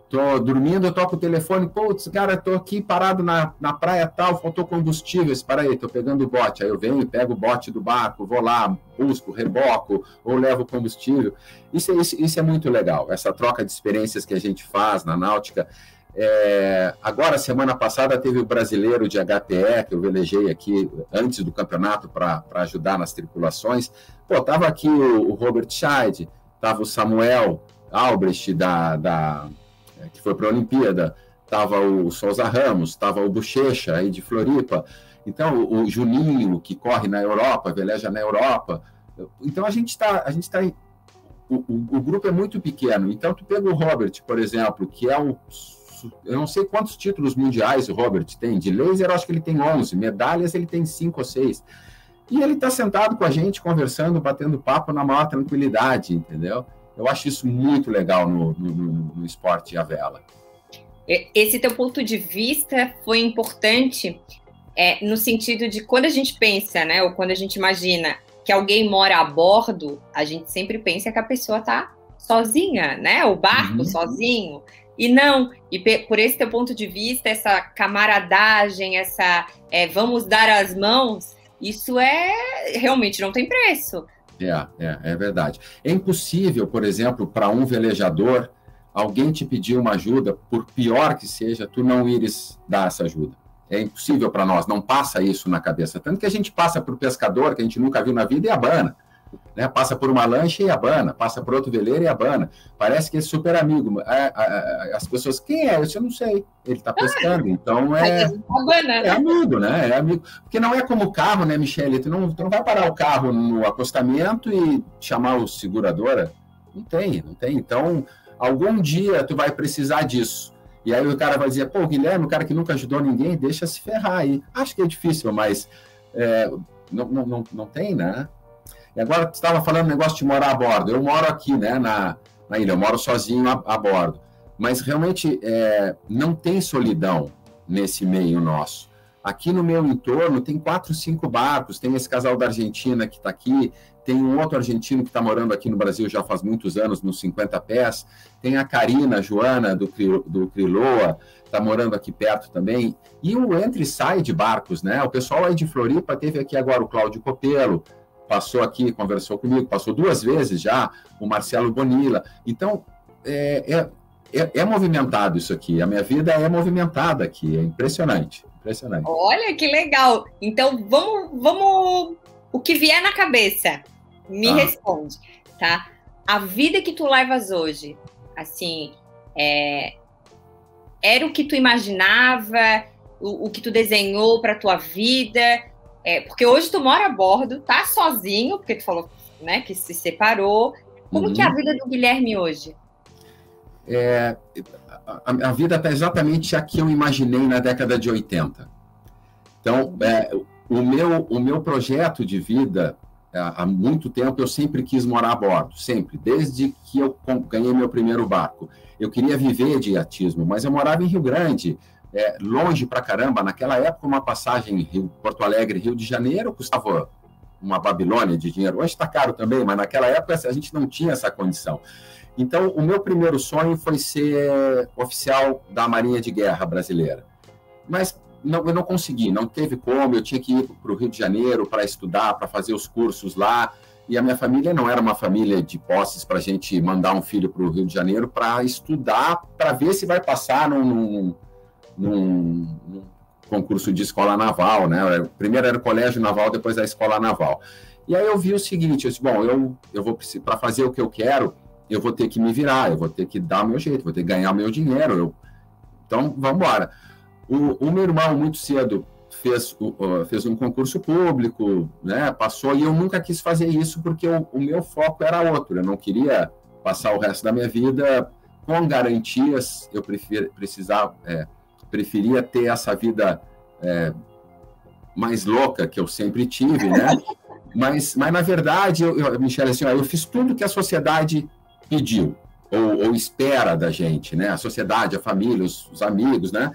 tô dormindo, eu toco o telefone, putz, cara, tô aqui parado na praia tal, faltou combustível, espera aí, tô pegando o bote, aí eu venho, pego o bote do barco, vou lá, busco, reboco, ou levo combustível. Isso é muito legal, essa troca de experiências que a gente faz na náutica. Agora, semana passada, teve o brasileiro de HPE, que eu velejei aqui antes do campeonato para ajudar nas tripulações. Pô, tava aqui o Robert Scheid, tava o Samuel Albrecht, que foi para a Olimpíada, tava o Souza Ramos, tava o Bochecha, aí de Floripa. Então, o Juninho, que corre na Europa, veleja na Europa. Então, a gente está o grupo é muito pequeno. Então, tu pega o Robert, por exemplo, que é eu não sei quantos títulos mundiais o Robert tem. De laser, eu acho que ele tem 11. Medalhas, ele tem 5 ou 6. E ele está sentado com a gente, conversando, batendo papo na maior tranquilidade, entendeu? Eu acho isso muito legal no esporte à vela. Esse teu ponto de vista foi importante no sentido de quando a gente pensa, né, ou quando a gente imagina que alguém mora a bordo, a gente sempre pensa que a pessoa está sozinha, né? O barco sozinho. E não, por esse teu ponto de vista, essa camaradagem, vamos dar as mãos, isso realmente não tem preço. É verdade. É impossível, por exemplo, para um velejador, alguém te pedir uma ajuda, por pior que seja, tu não ires dar essa ajuda. É impossível para nós, não passa isso na cabeça. Tanto que a gente passa por pescador, que a gente nunca viu na vida, e abana. Né? Passa por uma lancha e abana, passa por outro veleiro e abana. Parece que é super amigo. As pessoas, quem é? Eu não sei. Ele está pescando, então é amigo, né? É amigo. Porque não é como o carro, né, Michele? Tu não vai parar o carro no acostamento e chamar o seguradora. Não tem. Então, algum dia tu vai precisar disso. E aí o cara vai dizer, pô, Guilherme, o cara que nunca ajudou ninguém, deixa se ferrar aí. Acho que é difícil, mas não tem, né? E agora, você estava falando negócio de morar a bordo. Eu moro aqui, né, na ilha, eu moro sozinho a bordo. Mas, realmente, não tem solidão nesse meio nosso. Aqui no meu entorno tem 4, 5 barcos, tem esse casal da Argentina que está aqui, tem um outro argentino que está morando aqui no Brasil já faz muitos anos, nos 50 pés, tem a Karina, a Joana, do Criloa, está morando aqui perto também, e o entra e sai de barcos, né? O pessoal aí de Floripa, teve aqui agora o Cláudio Copelo, passou aqui, conversou comigo, passou 2 vezes já, o Marcelo Bonilla. Então, é movimentado isso aqui, a minha vida é movimentada aqui, é impressionante. Olha, que legal! Então, vamos o que vier na cabeça, me responde, tá? A vida que tu levas hoje, assim, era o que tu imaginava, o que tu desenhou para tua vida? Porque hoje tu mora a bordo, tá sozinho, porque tu falou, né, que se separou. Como que é a vida do Guilherme hoje? A vida está exatamente a que eu imaginei na década de 80. Então, o meu projeto de vida, há muito tempo, eu sempre quis morar a bordo, sempre, desde que eu ganhei meu primeiro barco. Eu queria viver de iatismo, mas eu morava em Rio Grande, longe pra caramba. Naquela época, uma passagem Porto Alegre, Rio de Janeiro, custava uma Babilônia de dinheiro. Hoje está caro também, mas naquela época a gente não tinha essa condição. Então, o meu primeiro sonho foi ser oficial da Marinha de Guerra brasileira. Mas eu não consegui, não teve como, eu tinha que ir para o Rio de Janeiro para estudar, para fazer os cursos lá, e a minha família não era uma família de posses para a gente mandar um filho para o Rio de Janeiro para estudar, para ver se vai passar num concurso de escola naval, né? Primeiro era o colégio naval, depois a escola naval. E aí eu vi o seguinte, eu disse, bom, eu vou precisar, para fazer o que eu quero, eu vou ter que me virar, eu vou ter que dar o meu jeito, vou ter que ganhar o meu dinheiro. Então, vamos embora. O meu irmão, muito cedo, fez um concurso público, né? Passou, e eu nunca quis fazer isso porque o meu foco era outro. Eu não queria passar o resto da minha vida com garantias. Eu preferia ter essa vida mais louca que eu sempre tive, né? Mas na verdade, Michele, assim, eu fiz tudo que a sociedade pediu ou espera da gente, né? A sociedade, a família, os amigos, né?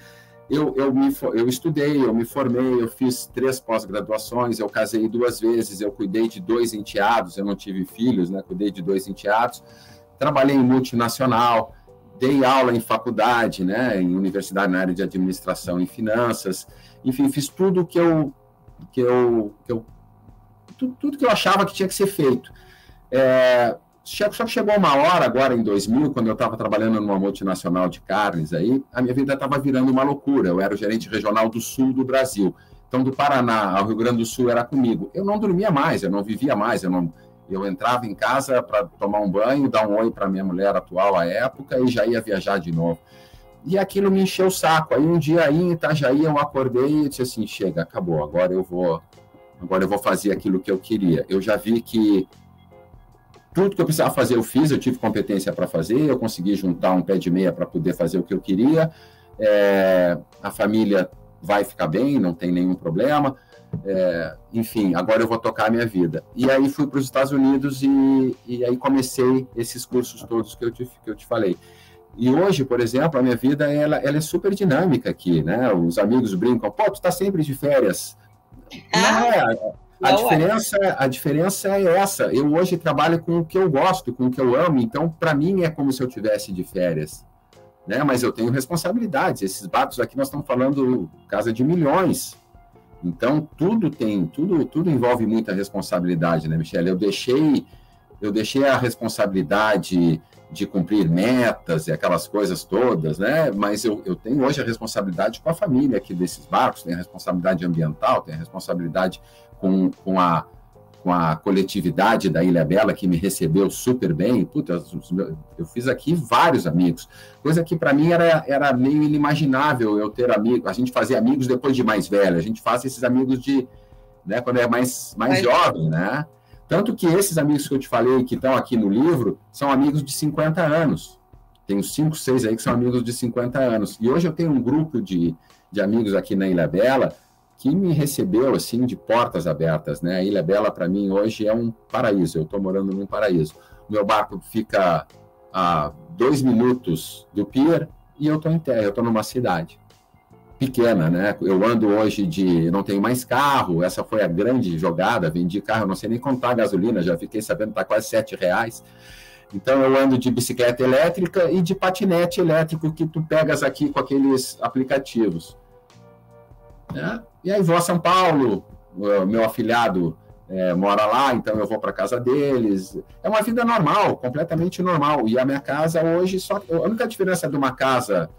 Eu estudei, eu me formei, eu fiz 3 pós-graduações, eu casei 2 vezes, eu cuidei de 2 enteados, eu não tive filhos, né? Cuidei de 2 enteados, trabalhei em multinacional, dei aula em faculdade, né? Em universidade na área de administração e finanças, enfim, fiz tudo tudo que eu achava que tinha que ser feito. Só que chegou uma hora, agora em 2000, quando eu estava trabalhando numa multinacional de carnes, aí, a minha vida estava virando uma loucura. Eu era o gerente regional do sul do Brasil. Então, do Paraná ao Rio Grande do Sul era comigo. Eu não dormia mais, eu não vivia mais. Eu entrava em casa para tomar um banho, dar um oi para minha mulher atual à época e já ia viajar de novo. E aquilo me encheu o saco. Aí um dia aí em Itajaí eu acordei e disse assim, chega, acabou, agora eu vou fazer aquilo que eu queria. Eu já vi que tudo que eu precisava fazer eu fiz, eu tive competência para fazer, eu consegui juntar um pé de meia para poder fazer o que eu queria, a família vai ficar bem, não tem nenhum problema, enfim, agora eu vou tocar a minha vida. E aí fui para os Estados Unidos e aí comecei esses cursos todos que eu te falei. E hoje, por exemplo, a minha vida ela é super dinâmica aqui, né? Os amigos brincam, pô, tu está sempre de férias. Não é... A diferença é essa. Eu hoje trabalho com o que eu gosto, com o que eu amo, então, para mim, é como se eu tivesse de férias. Né? Mas eu tenho responsabilidades. Esses barcos aqui, nós estamos falando casa de milhões. Então, tudo envolve muita responsabilidade, né, Michele? Eu deixei a responsabilidade de cumprir metas e aquelas coisas todas, né? Mas eu tenho hoje a responsabilidade com a família aqui desses barcos, tenho a responsabilidade ambiental, tenho a responsabilidade com a coletividade da Ilha Bela, que me recebeu super bem. Puta, eu fiz aqui vários amigos, coisa que para mim era meio inimaginável eu ter amigos. A gente fazia amigos depois de mais velho, a gente faz esses amigos né, quando é mais jovem, né? Tanto que esses amigos que eu te falei, que estão aqui no livro, são amigos de 50 anos. Tem uns 5, 6 aí que são amigos de 50 anos. E hoje eu tenho um grupo de amigos aqui na Ilha Bela que me recebeu, assim, de portas abertas, né? A Ilha Bela, para mim, hoje é um paraíso. Eu estou morando num paraíso. O meu barco fica a 2 minutos do pier e eu estou em terra, eu estou numa cidade pequena, né? Eu ando hoje eu não tenho mais carro, essa foi a grande jogada, vendi carro, eu não sei nem contar a gasolina, já fiquei sabendo que está quase R$7. Então eu ando de bicicleta elétrica e de patinete elétrico que tu pegas aqui com aqueles aplicativos. Né? E aí vou a São Paulo, meu afilhado mora lá, então eu vou para a casa deles. É uma vida normal, completamente normal. E a minha casa hoje, a única diferença de uma casa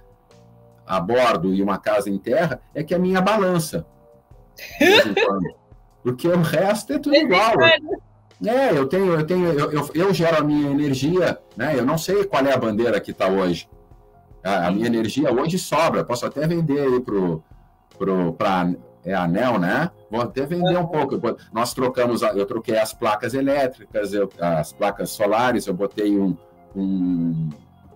a bordo e uma casa em terra é que a minha balança. De vez em quando. Porque o resto é tudo igual. Eu gero a minha energia, né? Eu não sei qual é a bandeira que está hoje. A minha energia hoje sobra, posso até vender aí para ANEEL, né? Vou até vender um pouco. Eu troquei as placas elétricas, as placas solares, eu botei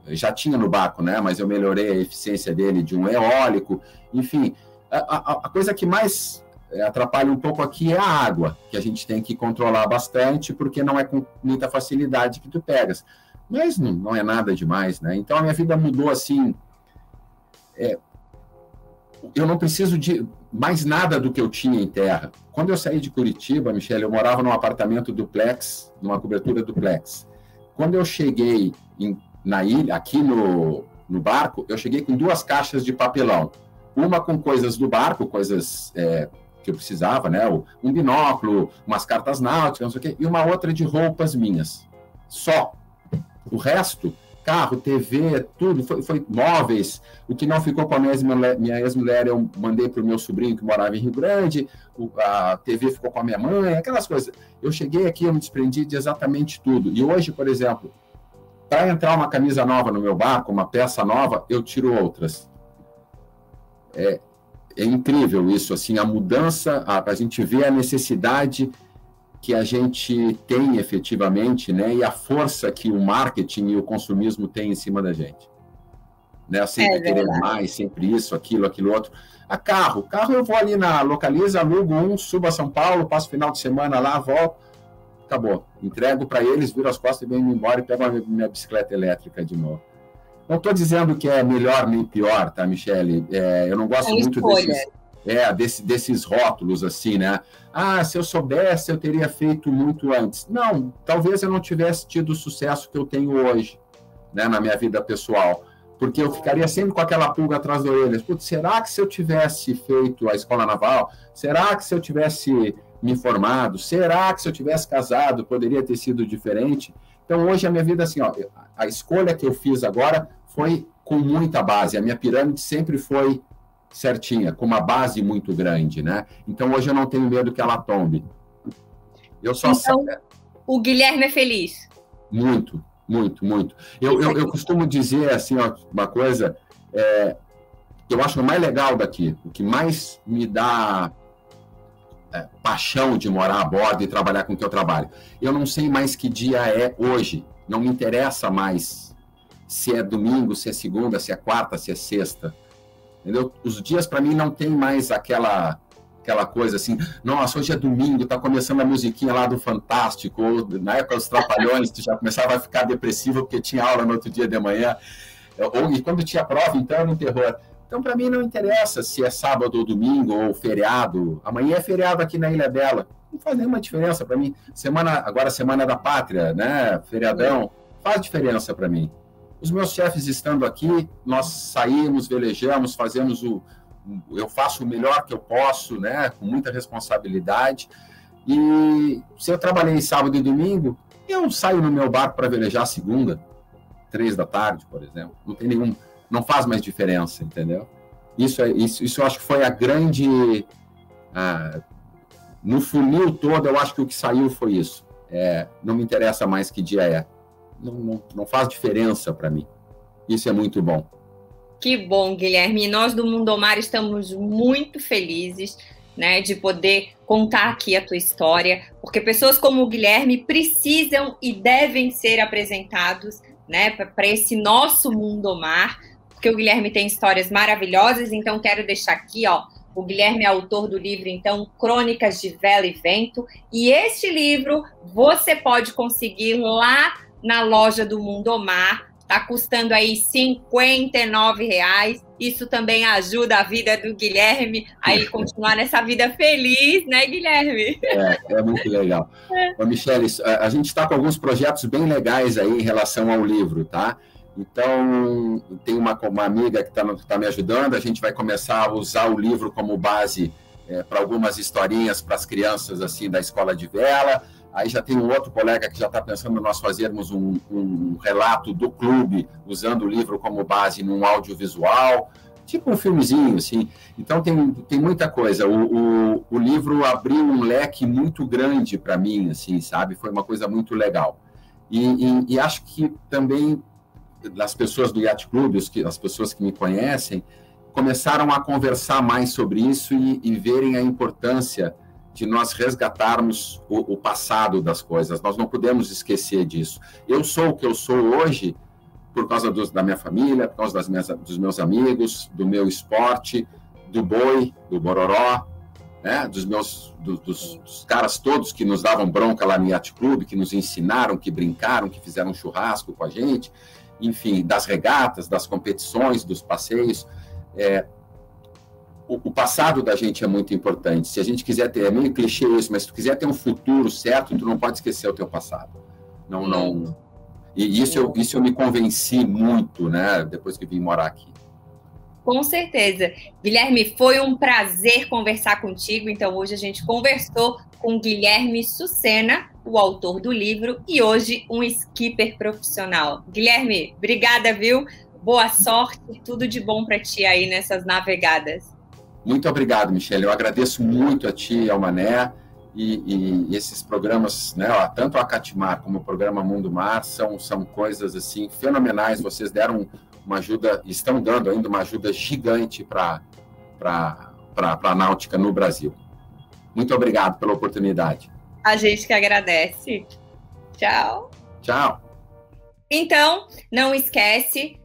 já tinha no barco, né? Mas eu melhorei a eficiência dele de um eólico. Enfim, a coisa que mais atrapalha um pouco aqui é a água, que a gente tem que controlar bastante, porque não é com muita facilidade que tu pegas. Mas não é nada demais, né? Então a minha vida mudou assim. eu não preciso de mais nada do que eu tinha em terra. Quando eu saí de Curitiba, Michele, eu morava num apartamento duplex, numa cobertura duplex. Quando eu cheguei na ilha, aqui no barco, eu cheguei com 2 caixas de papelão. Uma com coisas do barco, coisas que eu precisava, né? Um binóculo, umas cartas náuticas, não sei o quê, e uma outra de roupas minhas. Só. O resto, carro, TV, tudo, foi móveis. O que não ficou com a minha ex-mulher, eu mandei para o meu sobrinho que morava em Rio Grande, a TV ficou com a minha mãe, aquelas coisas. Eu cheguei aqui, eu me desprendi de exatamente tudo. E hoje, por exemplo, para entrar uma camisa nova no meu barco, uma peça nova, eu tiro outras. É incrível isso, assim, a mudança, a gente vê a necessidade que a gente tem efetivamente, né, e a força que o marketing e o consumismo têm em cima da gente. Né, sempre querer mais, sempre isso, aquilo outro. Carro eu vou ali na Localiza, alugo subo a São Paulo, passo o final de semana lá, volto, acabou. Entrego para eles, viro as costas e venho embora e pego a minha bicicleta elétrica de novo. Não estou dizendo que é melhor nem pior, tá, Michele? Eu não gosto muito desses rótulos, assim, né? Se eu soubesse, eu teria feito muito antes. Não, talvez eu não tivesse tido o sucesso que eu tenho hoje, né, na minha vida pessoal, porque eu ficaria sempre com aquela pulga atrás da orelha. Putz, será que se eu tivesse feito a escola naval? Será que se eu tivesse me formado? Será que se eu tivesse casado poderia ter sido diferente? Então, hoje a minha vida, assim, a escolha que eu fiz agora foi com muita base. A minha pirâmide sempre foi certinha, com uma base muito grande, né? Então, hoje eu não tenho medo que ela tombe. O Guilherme é feliz? Muito, muito, muito. Eu costumo dizer, assim, uma coisa, que eu acho o mais legal daqui, o que mais me dá paixão de morar a bordo e trabalhar com o que eu trabalho. Eu não sei mais que dia é hoje, não me interessa mais se é domingo, se é segunda, se é quarta, se é sexta. Entendeu? Os dias, para mim, não tem mais aquela coisa assim, nossa, hoje é domingo, tá começando a musiquinha lá do Fantástico, ou na época dos Trapalhões, tu já começava a ficar depressivo porque tinha aula no outro dia de manhã, e quando tinha prova, então era um terror. Então, para mim, não interessa se é sábado ou domingo ou feriado. Amanhã é feriado aqui na Ilha Bela. Não faz nenhuma diferença para mim. Agora, Semana da Pátria, né? Feriadão, faz diferença para mim. Os meus chefes estando aqui, nós saímos, velejamos, eu faço o melhor que eu posso, né? Com muita responsabilidade. E se eu trabalhei sábado e domingo, eu saio no meu barco para velejar segunda, 3 da tarde, por exemplo. Não faz mais diferença, entendeu? Isso eu acho que foi a grande... no funil todo, eu acho que o que saiu foi isso. Não me interessa mais que dia é. Não faz diferença para mim. Isso é muito bom. Que bom, Guilherme. Nós do Mundomar estamos muito felizes, né, de poder contar aqui a tua história, porque pessoas como o Guilherme precisam e devem ser apresentados, né, para esse nosso Mundomar, porque o Guilherme tem histórias maravilhosas. Então quero deixar aqui, o Guilherme é autor do livro, então, Crônicas de Vela e Vento, e este livro você pode conseguir lá na loja do Mundomar, tá custando aí R$59, isso também ajuda a vida do Guilherme a ele continuar nessa vida feliz, né, Guilherme? É muito legal. Michele, a gente está com alguns projetos bem legais aí em relação ao livro, tá? Então, tem uma amiga que tá me ajudando, a gente vai começar a usar o livro como base para algumas historinhas para as crianças assim da escola de vela. Aí já tem um outro colega que já está pensando nós fazermos um relato do clube, usando o livro como base num audiovisual, tipo um filmezinho, assim. Então, tem muita coisa. O livro abriu um leque muito grande para mim, assim, sabe? Foi uma coisa muito legal. E acho que também as pessoas do Yacht Club, as pessoas que me conhecem, começaram a conversar mais sobre isso e verem a importância de nós resgatarmos o passado das coisas. Nós não podemos esquecer disso. Eu sou o que eu sou hoje por causa da minha família, por causa dos meus amigos, do meu esporte, do boi, do bororó, né? Dos caras todos que nos davam bronca lá no Yacht Club, que nos ensinaram, que brincaram, que fizeram churrasco com a gente, enfim, das regatas, das competições, dos passeios. o passado da gente é muito importante. Se a gente quiser ter, é meio clichê isso, mas se tu quiser ter um futuro certo, tu não pode esquecer o teu passado. Não. E isso eu me convenci muito, né, depois que vim morar aqui. Com certeza. Guilherme, foi um prazer conversar contigo. Então, hoje a gente conversou com Guilherme Sucena, o autor do livro, e hoje um skipper profissional. Guilherme, obrigada, viu? Boa sorte, tudo de bom para ti aí nessas navegadas. Muito obrigado, Michele. Eu agradeço muito a ti e ao Mané. E esses programas, né, tanto a Catimar como o programa Mundo Mar, são coisas assim fenomenais. Vocês deram uma ajuda, estão dando ainda uma ajuda gigante para a náutica no Brasil. Muito obrigado pela oportunidade. A gente que agradece. Tchau. Tchau. Então, não esquece,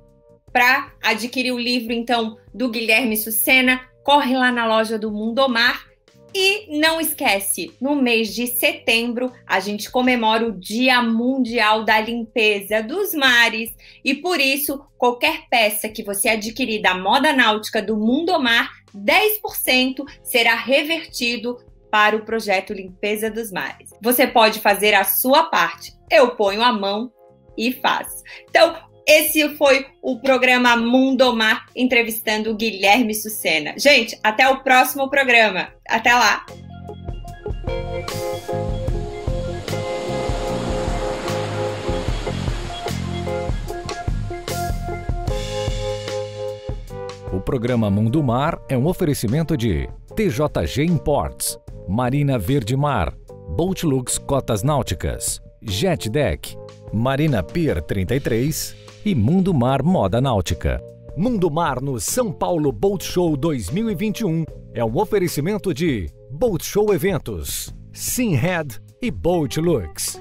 para adquirir o livro então do Guilherme Sucena, corre lá na loja do Mundomar. E não esquece, no mês de setembro, a gente comemora o Dia Mundial da Limpeza dos Mares. E por isso, qualquer peça que você adquirir da moda náutica do Mundomar, 10% será revertido para o projeto Limpeza dos Mares. Você pode fazer a sua parte. Eu ponho a mão e faço. Então, esse foi o programa Mundomar, entrevistando o Guilherme Sucena. Gente, até o próximo programa. Até lá! O programa Mundo Mar é um oferecimento de TJG Imports, Marina Verde Mar, Boatlux Cotas Náuticas, Jet Deck, Marina Pier 33 e Mundo Mar Moda Náutica. Mundo Mar no São Paulo Boat Show 2021 é um oferecimento de Boat Show Eventos, Simhead e Boatlux.